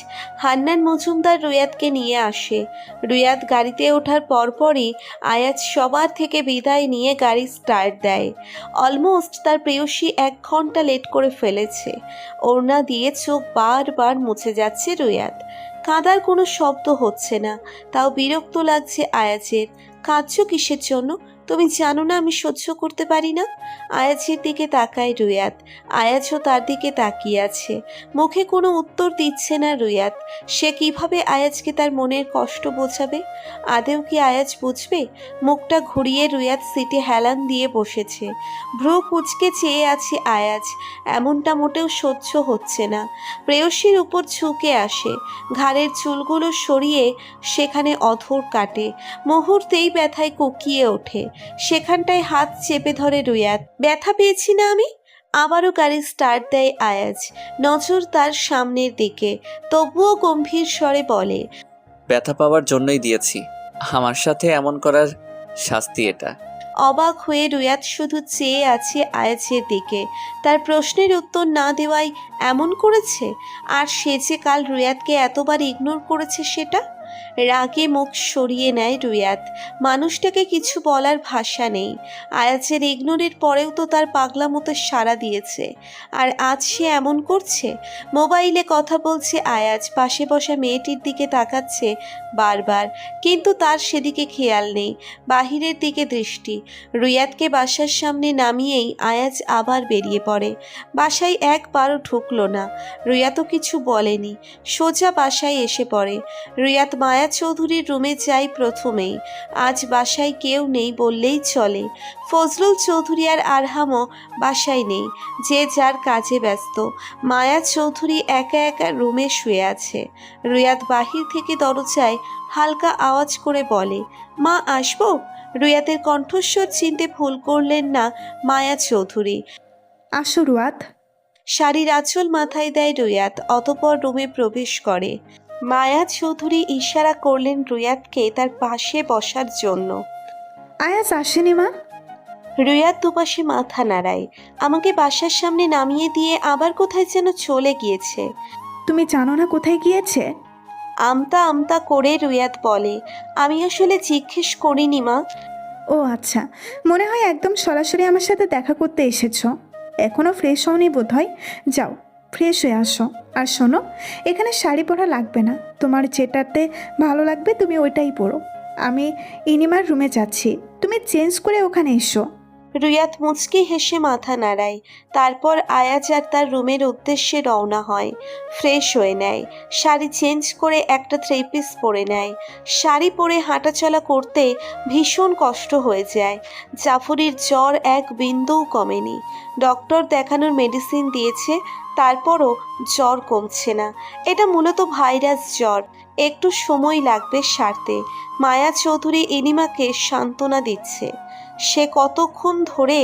হান্নান মজুমদার রুয়াতকে নিয়ে আসে। রুয়াত গাড়িতে ওঠার পরপরই আয়াজ সবার থেকে বিদায় নিয়ে গাড়ি স্টার্ট দেয়। অলমোস্ট তার প্রেয়সী 1 ঘন্টা লেট করে ফেলেছে। ওড়না দিয়ে চোখ বারবার মুছে যাচ্ছে রুয়াত। কাঁদার কোনো শব্দ হচ্ছে না, তাও বিরক্ত লাগছে আয়াজের। কাঁদছো কিসের জন্য? তুমি জানো না আমি সহ্য করতে পারি না। আয়াজের দিকে তাকায় রুয়াত। আয়াজও তার দিকে তাকিয়ে আছে। মুখে কোনো উত্তর দিচ্ছে না রুয়াত। সে কিভাবে আয়াজকে তার মনের কষ্ট বোঝাবে? আদেও কি আয়াজ বুঝবে? মুখটা ঘুরিয়ে রুয়াত সিটে হেলান দিয়ে বসেছে। ভ্রু কুঁচকে চেয়ে আছে আয়াজ। এমনটা মোটেও সহ্য হচ্ছে না। প্রেয়সীর উপর ঝুঁকে আসে, ঘাড়ের চুলগুলো সরিয়ে সেখানে অধর কাটে। মুহূর্তেই ব্যথায় কুকিয়ে ওঠে। সেখানটায় হাত চেপে ধরে রুয়াত। ব্যথা পেয়েছি না আমি? আবারও গাড়ি স্টার্ট দেয় আয়াজ, নজর তার সামনের দিকে, তবুও গম্ভীর স্বরে বলে, ব্যথা পাওয়ার জন্যই দিয়েছি, আমার সাথে এমন করার শাস্তি এটা। অবাক হয়ে রুয়াত শুধু চেয়ে আছে আয়াজের দিকে। তার প্রশ্নের উত্তর না দেওয়াই এমন করেছে? আর সে যে কাল রুয়াতকে এতবার ইগনোর করেছে সেটা? রাগে মুখ সরিয়ে নেয় রুয়াত। মানুষটাকে কিছু বলার ভাষা নেই। আয়াজের ইগনোরের পরেও তো তার পাগলা মতো সাড়া দিয়েছে, আর আজ সে এমন করছে। মোবাইলে কথা বলছে আয়াজ, পাশে বসা মেয়েটির দিকে তাকাচ্ছে বারবার, কিন্তু তার সেদিকে খেয়াল নেই, বাহিরের দিকে দৃষ্টি। রুয়াতকে বাসার সামনে নামিয়েই আয়াজ আবার বেরিয়ে পড়ে। বাসায় একবারও ঢুকলো না। রুয়াতও কিছু বলেনি, সোজা বাসায় এসে পড়ে। রুয়াত মায়া চৌধুরীর রুমে যাই প্রথমেই। আজ বাসায় কেউ নেই বললেই চলে। ফজলুল চৌধুরী আর আরহামও বাসায় নেই, যে যার কাজে ব্যস্ত। মায়া চৌধুরী একা একা রুমে শুয়ে আছে। রুয়াত বাহির থেকে দরজায় হালকা আওয়াজ করে বলে, মা আসবো? রুয়াতের কণ্ঠস্বর চিনতে ভুল করলেন না মায়া চৌধুরী। আসো রুয়াত। শাড়ির আঁচল মাথায় দেয় রুয়াত, অতঃপর রুমে প্রবেশ করে। মায়া চৌধুরী ইশারা করলেন রুয়াতকে তার পাশে বসার জন্য। আয়াজ আসেনি মা? রুয়াত দুপাশে মাথা নাড়ায়। আমাকে বাসার সামনে নামিয়ে দিয়ে আবার কোথায় যেন চলে গিয়েছে। তুমি জানো না কোথায় গিয়েছে? আমতা আমতা করে রুয়াত বলে, আমি আসলে জিজ্ঞেস করিনি মা। ও আচ্ছা, মনে হয় একদম সরাসরি আমার সাথে দেখা করতে এসেছো। এখনও ফ্রেশ হওনি বোধ হয়। যাও ফ্রেশ হয়ে আসো। আর শোনো, এখানে শাড়ি পরা লাগবে না, তোমার যেটাতে ভালো লাগবে তুমি ওইটাই পরো। আমি ইনিমার রুমে যাচ্ছি, তুমি চেঞ্জ করে ওখানে এসো। রুয়াত মুচকি হেসে মাথা নাড়ায়। তারপর আয়াজ আর তার রুমের উদ্দেশ্যে রওনা হয়। ফ্রেশ হয়ে নেয়, শাড়ি চেঞ্জ করে একটা থ্রি পিস পরে নেয়। শাড়ি পরে হাঁটাচলা করতে ভীষণ কষ্ট হয়ে যায়। জাফরির জ্বর এক বিন্দুও কমেনি। ডক্টর দেখানোর মেডিসিন দিয়েছে, তারপরও জ্বর কমছে না। এটা মূলত ভাইরাস জ্বর, একটু সময় লাগবে সারতে। মায়া চৌধুরী ইনিমাকে সান্ত্বনা দিচ্ছে। সে কতক্ষণ ধরে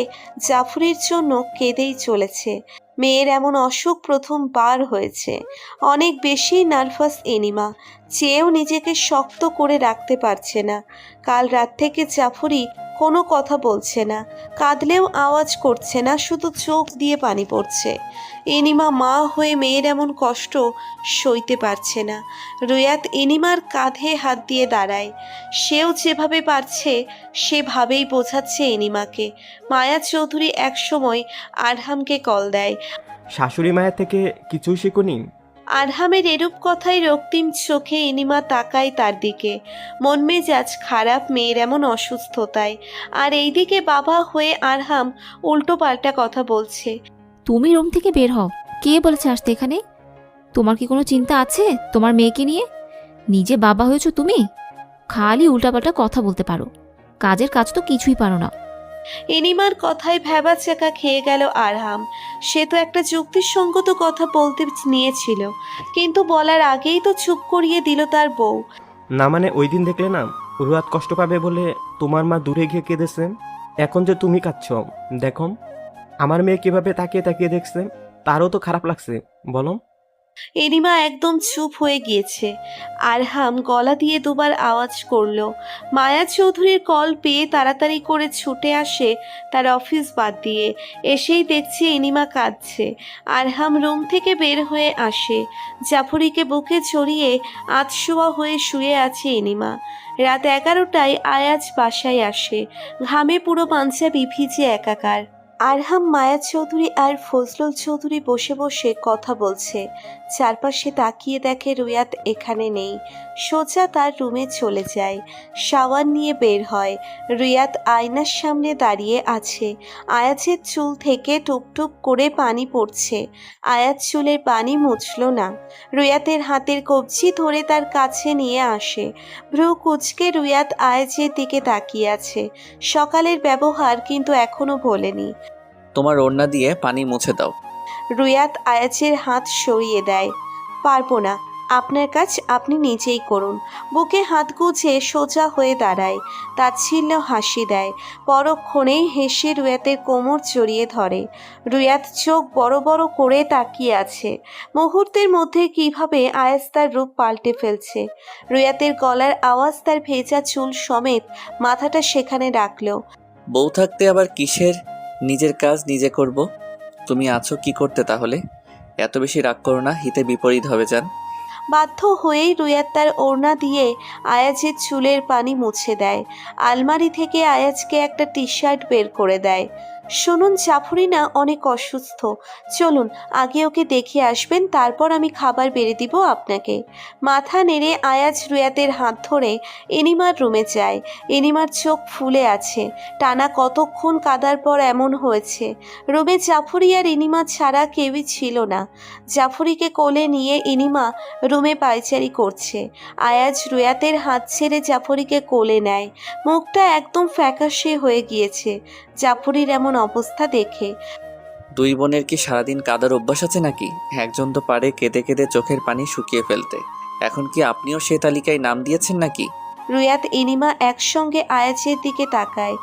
জাফরির জন্য কেঁদেই চলেছে। মেয়ের এমন অসুখ প্রথমবার হয়েছে। অনেক বেশি নার্ভাস এনিমা, চেয়েও নিজেকে শক্ত করে রাখতে পারছে না। কাল রাত থেকে জাফরি কোনো কথা বলছে না, কাঁদলেও আওয়াজ করছে না, শুধু চোখ দিয়ে পানি পড়ছে। এনিমা মা হয়ে মেয়ের এমন কষ্ট সইতে পারছে না। রুয়াত এনিমার কাঁধে হাত দিয়ে দাঁড়ায়। সেও যেভাবে পারছে সেভাবেই বোঝাচ্ছে এনিমাকে। মায়া চৌধুরী একসময় আরহামকে কল দেয়। শাশুড়ি মায়ের থেকে কিছুই শিখুনি? আরহামের এরূপ কথায় রক্তিম চোখে এনিমা তাকায় তার দিকে। মন মেজাজ খারাপ মেয়ের এমন অসুস্থতায়। আর এইদিকে বাবা হয়ে আরহাম উল্টো পাল্টা কথা বলছে। তুমি রুম থেকে বের হও। কে বলেছে আসতে এখানে? তোমার কি কোনো চিন্তা আছে তোমার মেয়েকে নিয়ে? নিজে বাবা হয়েছো তুমি, খালি উল্টাপাল্টা কথা বলতে পারো, কাজের কাজ তো কিছুই পারো না। এনিমার কথায় ভ্যাবাচ্যাকা খেয়ে গেল আরহাম। সে তো একটা যুক্তিসঙ্গত কথা বলতে নিয়েছিল, কিন্তু বলার আগেই তো চুপ করিয়ে দিল তার বউ। না মানে ওই দিন দেখলে না, রুয়াত কষ্ট পাবে বলে তোমার মা দূরে গিয়ে কেঁদেছে। এখন যে তুমি কাঁদছ, দেখো আমার মেয়ে কিভাবে তাকিয়ে তাকিয়ে দেখছে, তারও তো খারাপ লাগছে, বলো? এনিমা একদম চুপ হয়ে গিয়েছে। আরহাম গলা দিয়ে দুবার আওয়াজ করলো। মায়া চৌধুরীর কল পেয়ে তাড়াতাড়ি করে ছুটে আসে তার অফিস বাদ দিয়ে। এসেই দেখছে এনিমা কাঁদছে। আরহাম রুম থেকে বের হয়ে আসে। জাফরিকে বুকে জড়িয়ে আধশোয়া হয়ে শুয়ে আছে এনিমা। রাত 11টায় আয়াজ বাসায় আসে। ঘামে পুরো পাঞ্জাবি ভিজে একাকার। আরহাম, মায়া চৌধুরী আর ফজলুল চৌধুরী বসে বসে কথা বলছে। চারপাশে তাকিয়ে দেখে রুয়াত এখানে নেই। সোজা তার রুমে চলে যায়। শাওয়ার নিয়ে বের হয়। রুয়াত আয়নার সামনে দাঁড়িয়ে আছে। আয়াজের চুল থেকে টুপটুপ করে পানি পড়ছে। আয়াজ চুলের পানি মুছল না। রুয়াতের হাতের কবজি ধরে তার কাছে নিয়ে আসে। ভ্রু কুচকে রুয়াত আয়াজের দিকে তাকিয়ে আছে। সকালের ব্যবহার কিন্তু এখনো ভোলেনি। তোমার ওড়না দিয়ে পানি মুছে দাও। রুয়াত আয়াজের হাত সরিয়ে দেয়। পারবো না, আপনার কাজ আপনি নিজেই করুন। বুকে হাত গুজে সোজা হয়ে দাঁড়ায়। তাচ্ছিল্য হাসি দেয়। পরক্ষণেই হেসে রুয়াতের কোমর জড়িয়ে ধরে। রুয়াত চোখ বড় বড় করে তাকিয়ে আছে। মুহূর্তের মধ্যে কিভাবে আয়াজ তার রূপ পাল্টে ফেলছে। রুয়াতের গলার আওয়াজ তার ভেজা চুল সমেত মাথাটা সেখানে রাখল। বউ থাকতে আবার কিসের নিজের কাজ নিজে করব? তুমি আছো কি করতে তাহলে? এত বেশি রাগ করো না, হিতে বিপরীত হবে যান। বাধ্য হয়েই রুয়াত তার ওড়না দিয়ে আয়াজের চুলের পানি মুছে দেয়। আলমারি থেকে আয়াজকে একটা টি শার্ট বের করে দেয়। শুনুন, জাফরি না অনেক অসুস্থ, চলুন আগে ওকে দেখে আসবেন, তারপর আমি খাবার বেড়ে দিব আপনাকে। মাথা নেড়ে আয়াজ রুয়াতের হাত ধরে এনিমার রুমে যায়। এনিমার চোখ ফুলে আছে। টানা কতক্ষণ কাদার পর এমন হয়েছে। রুমে জাফরি আর এনিমা ছাড়া কেউই ছিল না। জাফরিকে কোলে নিয়ে এনিমা রুমে পায়চারি করছে। আয়াজ রুয়াতের হাত ছেড়ে জাফরিকে কোলে নেয়। মুখটা একদম ফ্যাকাশে হয়ে গিয়েছে জাফরির এমন অবস্থা দেখে। দুই বোনের কি সারাদিন কাদার অভ্যাস আছে নাকি? একজন তো পারে কেঁদে কেঁদে চোখের পানি শুকিয়ে ফেলতে, এখন কি আপনিও সেই তালিকায় নাম দিয়েছেন নাকি? রুয়াত এনিমা একসঙ্গে আয়াজের দিকে তাকায়।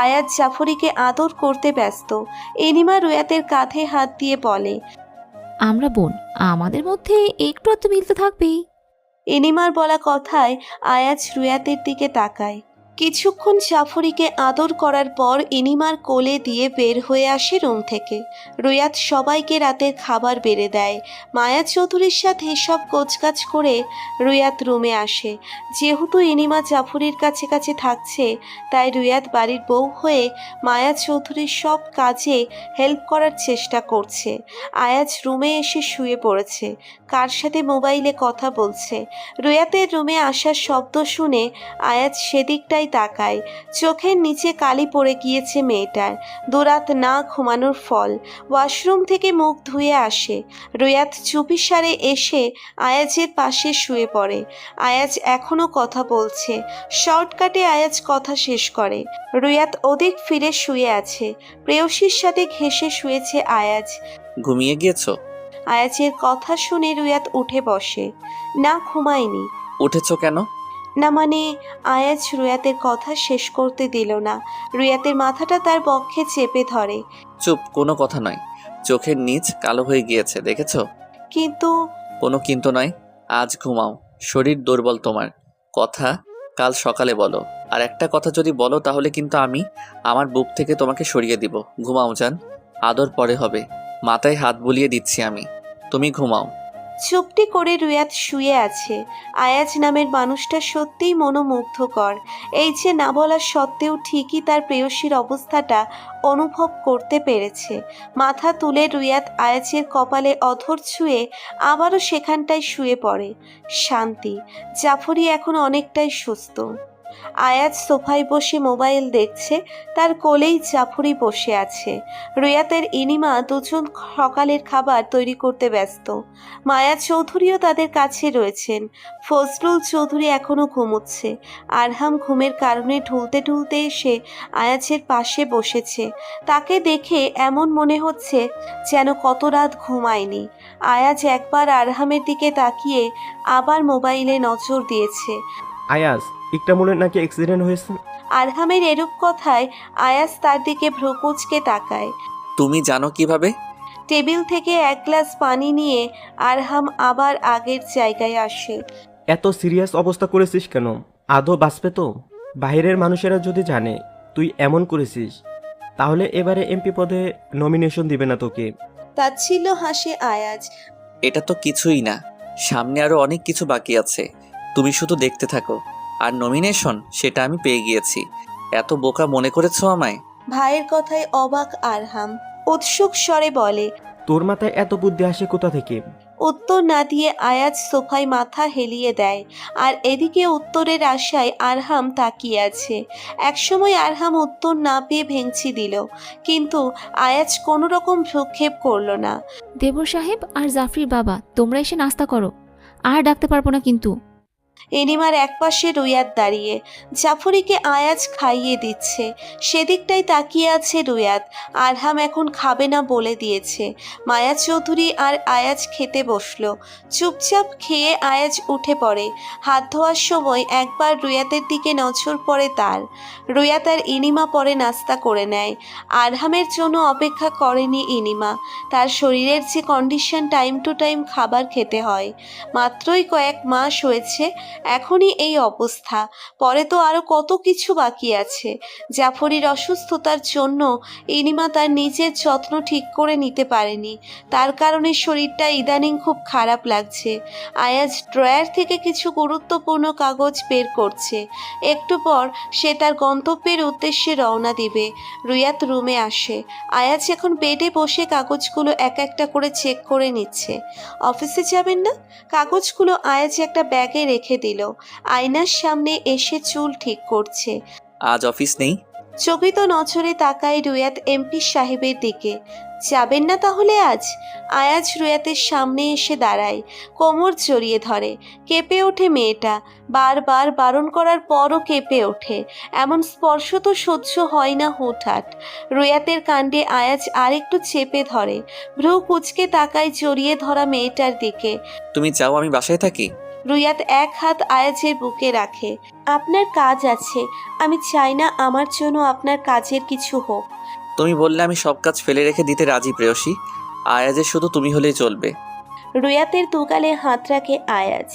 আয়াজ জাফরিকে আদর করতে ব্যস্ত। এনিমা রুয়াতের কাঁধে হাত দিয়ে বলে, আমরা বোন, আমাদের মধ্যে একটু আধটু মিল তো থাকবেই। এনিমার বলা কথায় আয়াজ রুয়াতের দিকে তাকায়। কিছুক্ষণ জাফরিকে আদর করার পর ইনিমার কোলে দিয়ে বের হয়ে আসে রুম থেকে। রুয়াত সবাইকে রাতের খাবার বেড়ে দেয়। মায়া চৌধুরীর সাথে সব কোচকাজ করে রুয়াত রুমে আসে। যেহেতু ইনিমা জাফরির কাছে কাছে থাকছে, তাই রুয়াত বাড়ির বউ হয়ে মায়া চৌধুরীর সব কাজে হেল্প করার চেষ্টা করছে। আয়াজ রুমে এসে শুয়ে পড়েছে, কার সাথে মোবাইলে কথা বলছে। রুয়াতের রুমে আসার শব্দ শুনে আয়াজ সেদিকটাই তাকায়। চোখের নিচে কালি পড়ে গিয়েছে মেয়েটার, দুরাত না ঘুমানোর ফল। ওয়াশরুম থেকে মুখ ধুয়ে আসে। রুয়াত চুপিসারে এসে আয়াজের পাশে শুয়ে পড়ে। আয়াজ এখনো কথা বলছে। শর্টকাটে আয়াজ কথা শেষ করে। রুয়াত ওদিক ফিরে শুয়ে আছে। প্রেয়সীর সাথে ঘেঁষে শুয়েছে আয়াজ। ঘুমিয়ে গিয়েছো? আয়াজের কথা শুনে রুয়াত উঠে বসে। না, ঘুমায়নি। উঠেছো কেন? না মানে, আয়াজ রুয়াতের কথা শেষ করতে দিল না। রুয়াতের মাথাটা তার বক্ষে চেপে ধরে। চুপ, কোনো কথা নয়। চোখের নিচ কালো হয়ে গিয়েছে, দেখেছো? কিন্তু কোনো কিন্তু নয়। আজ ঘুমাও, শরীর দুর্বল তোমার। কথা কাল সকালে বলো। আর একটা কথা যদি বলো তাহলে কিন্তু আমি আমার বুক থেকে তোমাকে সরিয়ে দিব। ঘুমাও জান, আদর পরে হবে। মাথায় হাত বুলিয়ে দিচ্ছি আমি, তুমি ঘুমাও। চুপটি করে রুয়াত শুয়ে আছে। আয়াজ নামের মানুষটা সত্যিই মনোমুগ্ধকর। এই যে না বলার সত্ত্বেও ঠিকই তার প্রেয়সীর অবস্থাটা অনুভব করতে পেরেছে। মাথা তুলে রুয়াত আয়াজের কপালে অধর ছুঁয়ে আবারও সেখানটায় শুয়ে পড়ে। শান্তি। জাফরি এখন অনেকটাই সুস্থ। আয়াজ সোফায় বসে মোবাইল দেখছে। তার কোলেই জাফরি বসে আছে। রুয়াতের ইনিমা দুজন সকালের খাবার তৈরি করতে ব্যস্ত। মায়া চৌধুরীও তাদের কাছে রয়েছেন। ফজলুল চৌধুরী এখনো ঘুমোচ্ছে। আরহাম ঘুমের কারণে ঢুলতে ঢুলতে এসে আয়াজের পাশে বসেছে। তাকে দেখে এমন মনে হচ্ছে যেন কত রাত ঘুমায়নি। আয়াজ একবার আরহামের দিকে তাকিয়ে আবার মোবাইলে নজর দিয়েছে। আয়াজ, ইকরামুলের নাকি অ্যাক্সিডেন্ট হয়েছে। আরহামের এরূপ কথায় আয়াজ তার দিকে ভ্রুকুচকে তাকায়। তুমি জানো কিভাবে? টেবিল থেকে এক গ্লাস পানি নিয়ে আরহাম আবার আগের জায়গায় আসে। এত সিরিয়াস অবস্থা করেছিস কেন? আদৌ বাঁচবে তো? বাইরের মানুষেরা যদি জানে তুই এমন করেছিস, তাহলে এবারে এমপি পদে নমিনেশন দিবে না তোকে। তাচ্ছিল্য হাসে আয়াজ। এটা তো কিছুই না, সামনে আরো অনেক কিছু বাকি আছে। তুমি শুধু দেখতে থাকো। আর নমিনেশন, সেটা আমি পেয়ে গিয়েছি। এত বোকা মনে করেছো আমায়? ভাইয়ের কথায় অবাক আরহাম উৎসুক স্বরে বলে। তোর মাথায় এত বুদ্ধি আসে কোথা থেকে? উত্তর না দিয়ে আয়াজ সোফায় মাথা হেলিয়ে দেয়। আর এদিকে উত্তরের আশায় আরহাম তাকিয়ে আছে। একসময় আরহাম উত্তর না পেয়ে ভেঙচি দিল, কিন্তু আয়াজ কোনো রকম ভ্রুক্ষেপ করলো না। দেবর সাহেব আর জাফরির বাবা, তোমরা এসে নাস্তা করো। আর ডাকতে পারবো না কিন্তু। এনিমার একপাশে রুয়াত দাঁড়িয়ে জাফরিকে আয়াজ খাইয়ে দিচ্ছে। সেদিকটাই তাকিয়ে আছে রুয়াত। আরহাম এখন খাবে না বলে দিয়েছে। মায়া চৌধুরী আর আয়াজ খেতে বসলো। চুপচাপ খেয়ে আয়াজ উঠে পড়ে। হাত ধোয়ার সময় একবার রুয়াতের দিকে নজর পড়ে তার। রুয়াত আর ইনিমা পরে নাস্তা করে নেয়। আরহামের জন্য অপেক্ষা করেনি ইনিমা। তার শরীরের যে কন্ডিশন, টাইম টু টাইম খাবার খেতে হয়। মাত্রই কয়েক মাস হয়েছে, এখনই এই অবস্থা। পরে তো আরো কত কিছু বাকি আছে। জাফরির অসুস্থতার জন্য ইনিমা তার নিজের যত্ন ঠিক করে নিতে পারেনি। তার কারণে শরীরটা ইদানিং খুব খারাপ লাগছে। আয়াজ ড্রয়ার থেকে কিছু গুরুত্বপূর্ণ কাগজ বের করছে। একটু পর সে তার গন্তব্যের উদ্দেশ্যে রওনা দিবে। রুয়াত রুমে আসে। আয়াজ এখন বেডে বসে কাগজগুলো এক একটা করে চেক করে নিচ্ছে। অফিসে যাবেন না? কাগজগুলো আয়াজ একটা ব্যাগে রেখে দিল। আয়নার সামনে এসে চুল ঠিক করছে। আজ অফিস নেই? চকিত নজরে তাকায় রুয়াত এমপি সাহেবের দিকে। যাবেন না তাহলে আজ? আয়াজ রুয়াতের সামনে এসে দাঁড়ায়, কোমর জড়িয়ে ধরে। কেঁপে ওঠে মেয়েটা। বারবার বারণ করার পরও কেঁপে ওঠে। এমন স্পর্শ তো সহ্য হয় না হুটহাট। রুয়াতের কাণ্ডে আয়াজ আরেকটু চেপে ধরে। ভ্রু কুচকে তাকায় জড়িয়ে ধরা মেয়েটার দিকে। তুমি চাও আমি বাসায় থাকি? রুয়াত এক হাত আয়াজের বুকে রাখে। আপনার কাজ আছে, আমি চাই না আমার জন্য আপনার কাজের কিছু হোক। তুমি বললে আমি সব কাজ ফেলে রেখে দিতে রাজি প্রেয়সী। আয়াজের শুধু তুমি হলেই চলবে। রুয়াতের দুগালে হাত রাখে আয়াজ।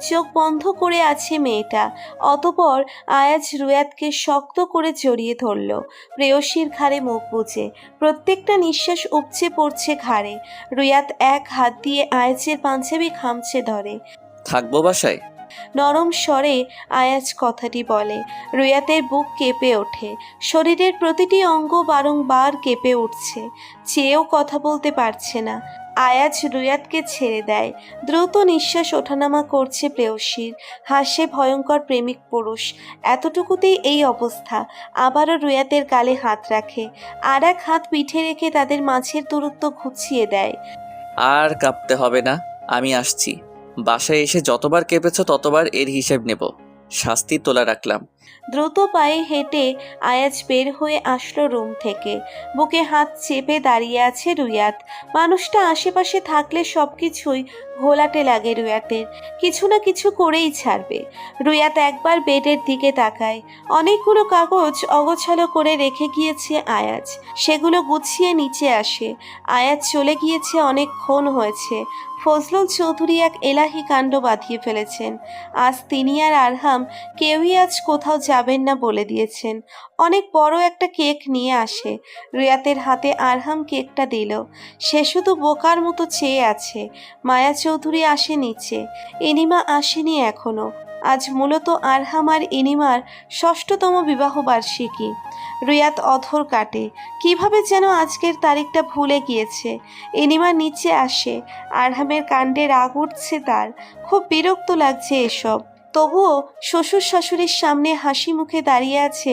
চোখ বন্ধ করে আছে মেয়েটা। অতপর আয়াজ রুয়াতকে শক্ত করে জড়িয়ে ধরল, প্রেয়সীর ঘাড়ে মুখ বুজে। প্রত্যেকটা নিঃশ্বাস উপচে পড়ছে ঘাড়ে। রুয়াত এক হাত দিয়ে আয়াজের পাঞ্জাবি খামচে ধরে। থাকবো বাসায়? নরম স্বরে আয়াজ কথাটি বলে। রুয়াতের বুক কেঁপে ওঠে, শরীরের প্রতিটি অঙ্গ বারংবার কেঁপে উঠছে, চেয়েও কথা বলতে পারছে না। আয়াজ রুয়াতকে ছেড়ে দেয়। দ্রুত নিঃশ্বাস ওঠানামা করছে প্রেয়সীর। হাসে ভয়ঙ্কর প্রেমিক পুরুষ। এতটুকুতেই এই অবস্থা। আবারও রুয়াতের গালে হাত রাখে, আর এক হাত পিঠে রেখে তাদের মাঝের দূরত্ব ঘুচিয়ে দেয়। আর কাঁপতে হবে না, আমি আসছি। বাসায় এসে যতবার কেঁপেছ ততবার এর হিসেব নেব। শাস্তি তোলা রাখলাম। দ্রুত পায়ে হেঁটে আয়াজ বের হয়ে আসলো রুম থেকে। বুকে হাত চেপে দাঁড়িয়ে আছে রুয়াত। মানুষটা আশেপাশে থাকলে সবকিছুই ঘোলাটে লাগে রুয়াতের। কিছু না কিছু করেই ছাড়বে। রুয়াত একবার বেডের দিকে তাকায়। অনেকগুলো কাগজ অগোছালো করে রেখে গিয়েছে আয়াজ। সেগুলো গুছিয়ে নিচে আসে। আয়াজ চলে গিয়েছে, অনেকক্ষণ হয়েছে। ফজলুল চৌধুরী এক এলাহি কাণ্ড বাঁধিয়ে ফেলেছেন। আজ তিনি আর আরহাম কেউই আজ কোথাও যাবেন না বলে দিয়েছেন। অনেক বড় একটা কেক নিয়ে আসে। রিয়াতের হাতে আরহাম কেকটা দিল। সে শুধু বোকার মতো চেয়ে আছে। মায়া চৌধুরী আসে নিচে, ইনিমা আসেনি এখনো। আজ মূলত আরহাম আর ইনিমার ৬ষ্ঠতম বিবাহ বার্ষিকী। রিয়াত অধর কাটে, কিভাবে যেন আজকের তারিখটা ভুলে গিয়েছে। ইনিমা নিচে আসে, আরহামের কাণ্ডে রাগ উঠছে তার। খুব বিরক্ত লাগছে এসব। তবুও শ্বশুর শাশুড়ির সামনে হাসি মুখে দাঁড়িয়ে আছে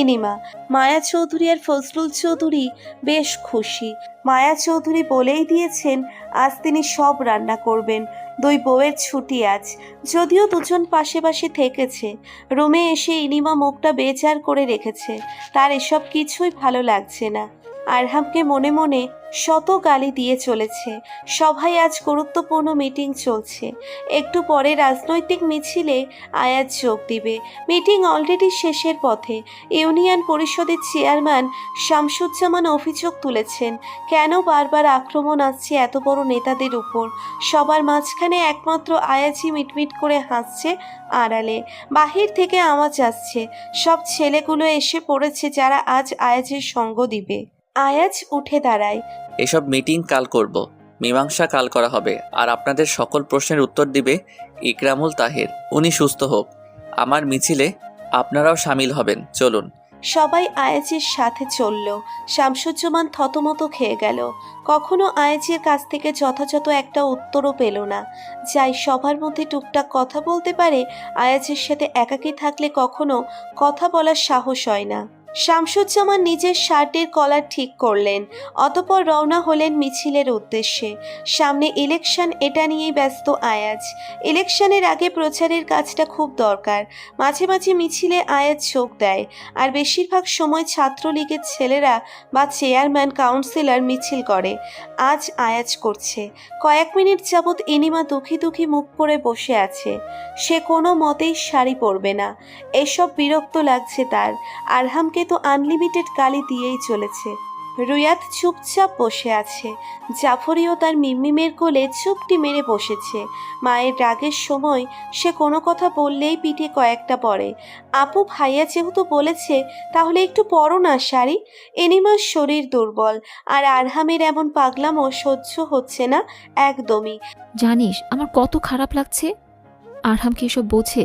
ইনিমা। মায়া চৌধুরী আর ফজলুল চৌধুরী বেশ খুশি। মায়া চৌধুরী বলেই দিয়েছেন আজ তিনি সব রান্না করবেন। 2 বউয়ের ছুটি আজ, যদিও দুজন পাশে পাশে থেকেছে। রুমে এসে ইনিমা মুখটা বেজার করে রেখেছে। তার এসব কিছুই ভালো লাগছে না। আরহামকে মনে মনে শত গালি দিয়ে চলেছে। সভায় আজ গুরুত্বপূর্ণ মিটিং চলছে। একটু পরে রাজনৈতিক মিছিলে আয়াজ যোগ দিবে। মিটিং অলরেডি শেষের পথে। ইউনিয়ন পরিষদের চেয়ারম্যান শামসুজ্জামান অভিযোগ তুলেছেন, কেন বারবার আক্রমণ আসছে এত বড় নেতাদের উপর। সবার মাঝখানে একমাত্র আয়াজই মিটমিট করে হাসছে আড়ালে। বাহির থেকে আওয়াজ আসছে, সব ছেলেগুলো এসে পড়েছে যারা আজ আয়াজের সঙ্গ দিবে। আয়াজ উঠে দাঁড়ায়। এসব মিটিং কাল করব, মীমাংসা কাল করা হবে। আর আপনাদের সকল প্রশ্নের উত্তর দিবে ইকরামুল তাহের। উনি সুস্থ হোক। আমার মিছিলে আপনারাও সামিল হবেন, চলুন। সবাই আয়াজের সাথে চলল। শামসুজ্জামান থতমত খেয়ে গেল। কখনো আয়াজের কাছ থেকে যথাযথ একটা উত্তরও পেল না। যাই সবার মধ্যে টুকটাক কথা বলতে পারে, আয়াজের সাথে একাকী থাকলে কখনো কথা বলার সাহস হয় না। শামসুজ্জামান নিজের শার্টের কলার ঠিক করলেন, অতঃপর রওনা হলেন মিছিলের উদ্দেশ্যে। সামনে ইলেকশন, এটা নিয়েই ব্যস্ত আয়াজ। ইলেকশনের আগে প্রচারের কাজটা খুব দরকার। মাঝে মাঝে মিছিলে আয়াজ যোগ দেয়, আর বেশিরভাগ সময় ছাত্রলীগের ছেলেরা বা চেয়ারম্যান কাউন্সিলর মিছিল করে। আজ আয়াজ করছে। কয়েক মিনিট যাবৎ ইনিমা দুঃখী দুঃখী মুখ করে বসে আছে। সে কোনো মতেই শাড়ি পরবে না। এসব বিরক্ত লাগছে তার। আরহামকে তো আনলিমিটেড গালি দিয়েই চলেছে। রুয়াত চুপচাপ বসে আছে। জাফরিও তার মিমিমের কোলে চুপটি মেরে বসেছে। মায়ের রাগের সময় সে কোনো কথা বললেই পিঠে কয়েকটা পড়ে। আপু ভাইয়া যেহেতু বলেছে তাহলে একটু পরো না শাড়ি। এনিমার শরীর দুর্বল, আর আরহামের এমন পাগলামও সহ্য হচ্ছে না একদমই। জানিস আমার কত খারাপ লাগছে। আরহাম কি এসব বোঝে?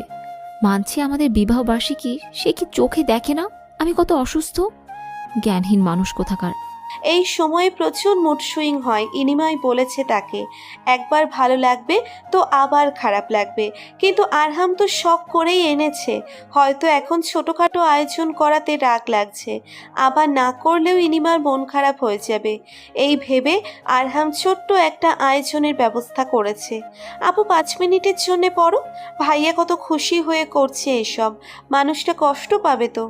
মানছে আমাদের বিবাহ বার্ষিকী, সে কি চোখে দেখে না আমি কত অসুস্থ? জ্ঞানহীন মানুষ কোথাকার। এই সময়ে প্রচুর মুড সুইং হয়। ইনিমাই বলেছে তাকে একবার ভালো লাগবে তো আবার খারাপ লাগবে, কিন্তু আরহাম তো শখ করেই এনেছে। হয়তো এখন ছোটোখাটো আয়োজন করাতে রাগ লাগছে, আবার না করলেও ইনিমার মন খারাপ হয়ে যাবে। এই ভেবে আরহাম ছোট্ট একটা আয়োজনের ব্যবস্থা করেছে। আপু 5 মিনিটের জন্যে পড়ো। ভাইয়া কত খুশি হয়ে করছে এসব, মানুষটা কষ্ট পাবে তো।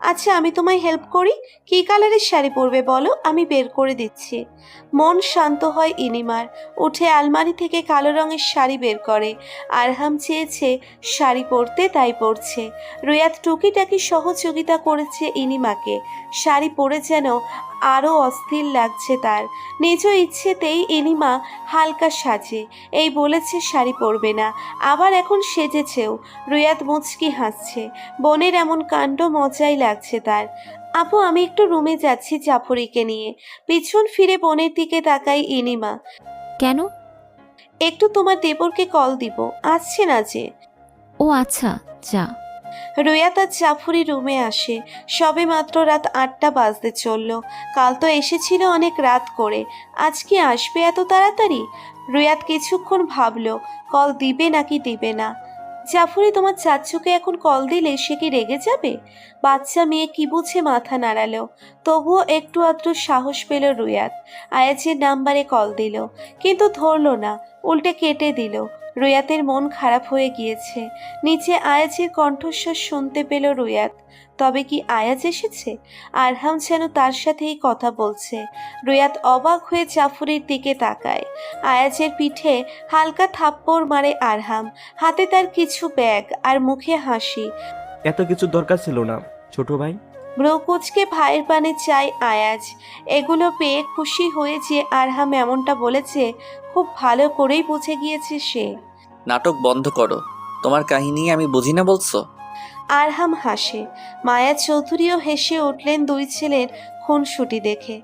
আচ্ছা আমি তোমায় হেল্প করি। কী কালারের শাড়ি পরবে বলো, আমি আমি বের করে দিচ্ছি। মন শান্ত হয় ইনিমার। উঠে আলমারি থেকে কালো রঙের শাড়ি বের করে। আরহাম চেয়েছে শাড়ি পরতে, তাই পরছে। রুয়াত টুকিটাকি সহযোগিতা করেছে ইনিমাকে। শাড়ি পরে যেন আরও অস্থির লাগছে তার। নিজ ইচ্ছেতেই ইনিমা হালকা সাজে, এই বলেছে শাড়ি পরবে না, আবার এখন সেজেছেও। রুয়াত মুচকি হাসছে। বোনের এমন কাণ্ড মজাই লাগছে তার। আপু, আমি একটু রুমে যাচ্ছি জাফরিকে নিয়ে। পিছন ফিরে বোনের দিকে তাকাই ইনিমা। কেন? একটু তোমার দেবরকে কল দিব, আসছে না যে। ও আচ্ছা, যা। রুয়াত আর জাফরি রুমে আসে। সবে মাত্র রাত 8টা বাজতে চলল। কাল তো এসেছিল অনেক রাত করে, আজ কি আসবে এত তাড়াতাড়ি? রুয়াত কিছুক্ষণ ভাবলো কল দিবে নাকি দিবে না। জাফরি, তোমার চাচ্চুকে এখন কল দিলে সে কি রেগে যাবে? বাচ্চা মেয়ে কি বুঝে মাথা নাড়ালো। তবুও একটু আধটু সাহস পেল রুয়াত। আয়াজের নাম্বারে কল দিল, কিন্তু ধরলো না, উল্টে কেটে দিল। রুয়াতের মন খারাপ হয়ে গিয়েছে। নিচে আয়াজের কণ্ঠস্বর শুনতে পেল রুয়াত। তবে কি আয়াজ এসেছে? আরহাম যেন তার সাথেই কথা বলছে। রুয়াত অবাক হয়ে জাফরির দিকে তাকায়। আয়াজের পিঠে হালকা থাপ্পড় মারে আরহাম। হাতে তার কিছু ব্যাগ আর মুখে হাসি। এত কিছু দরকার ছিল না ছোট ভাই। ব্রকুচকে ভাইয়ের পানে চাই আয়াজ। এগুলো পেয়ে খুশি হয়ে যে আরহাম এমনটা বলেছে খুব ভালো করেই বুঝে গিয়েছে সে। নাটক বন্ধ করো, তোমার কাহিনী আমি বুঝি না বলছো? আরহাম হাসে। মায়া চৌধুরীও হেসে উঠলেন দুই ছেলের খুনসুটি দেখে।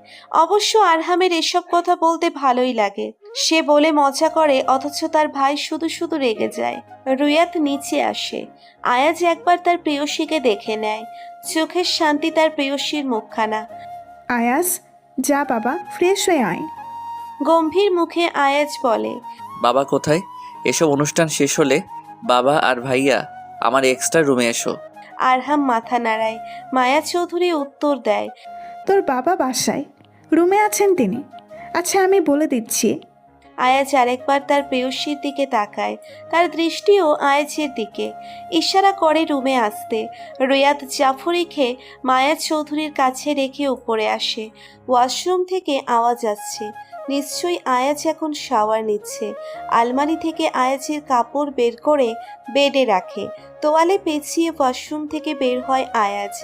অবশ্য আরহামের এসব কথা বলতে ভালোই লাগে। সে বলে মজা করে, অথচ তার ভাই শুধু শুধু রেগে যায়। রুয়াত নিচে আসে। আয়াজ একবার তার প্রেয়সীকে দেখে নেয়। চোখের শান্তি তার প্রেয়সীর মুখখানা। আয়াস, যা বাবা, ফ্রেশ হয়ে আয়। গম্ভীর মুখে আয়াজ বলে, বাবা কোথায়? এসব অনুষ্ঠান শেষ হলে বাবা আর ভাইয়া আমার এক্সট্রা রুমে এসো। আরহাম মাথা নাড়ায়। মায়া চৌধুরী উত্তর দেয়, তোর বাবা বাসায়, রুমে আছেন তিনি। আচ্ছা, আমি বলে দিচ্ছি। আয়াজ আরেকবার তার প্রেয়সীর দিকে তাকায়। তার দৃষ্টিও আয়াজের দিকে। ইশারা করে রুমে আসতে। রুয়াত জাফরিকে মায়া চৌধুরীর কাছে রেখে উপরে আসে। ওয়াশরুম থেকে আওয়াজ আসছে। নিশ্চয়ই আয়াজ এখন শাওয়ার নিচ্ছে। আলমারি থেকে আয়াজের কাপড় বের করে বেডে রাখে। তোয়ালে পেঁচিয়ে ওয়াশরুম থেকে বের হয় আয়াজ।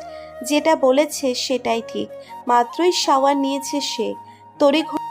যেটা বলেছে সেটাই ঠিক। মাত্রই শাওয়ার নিয়েছে সে। তড়িঘড়ি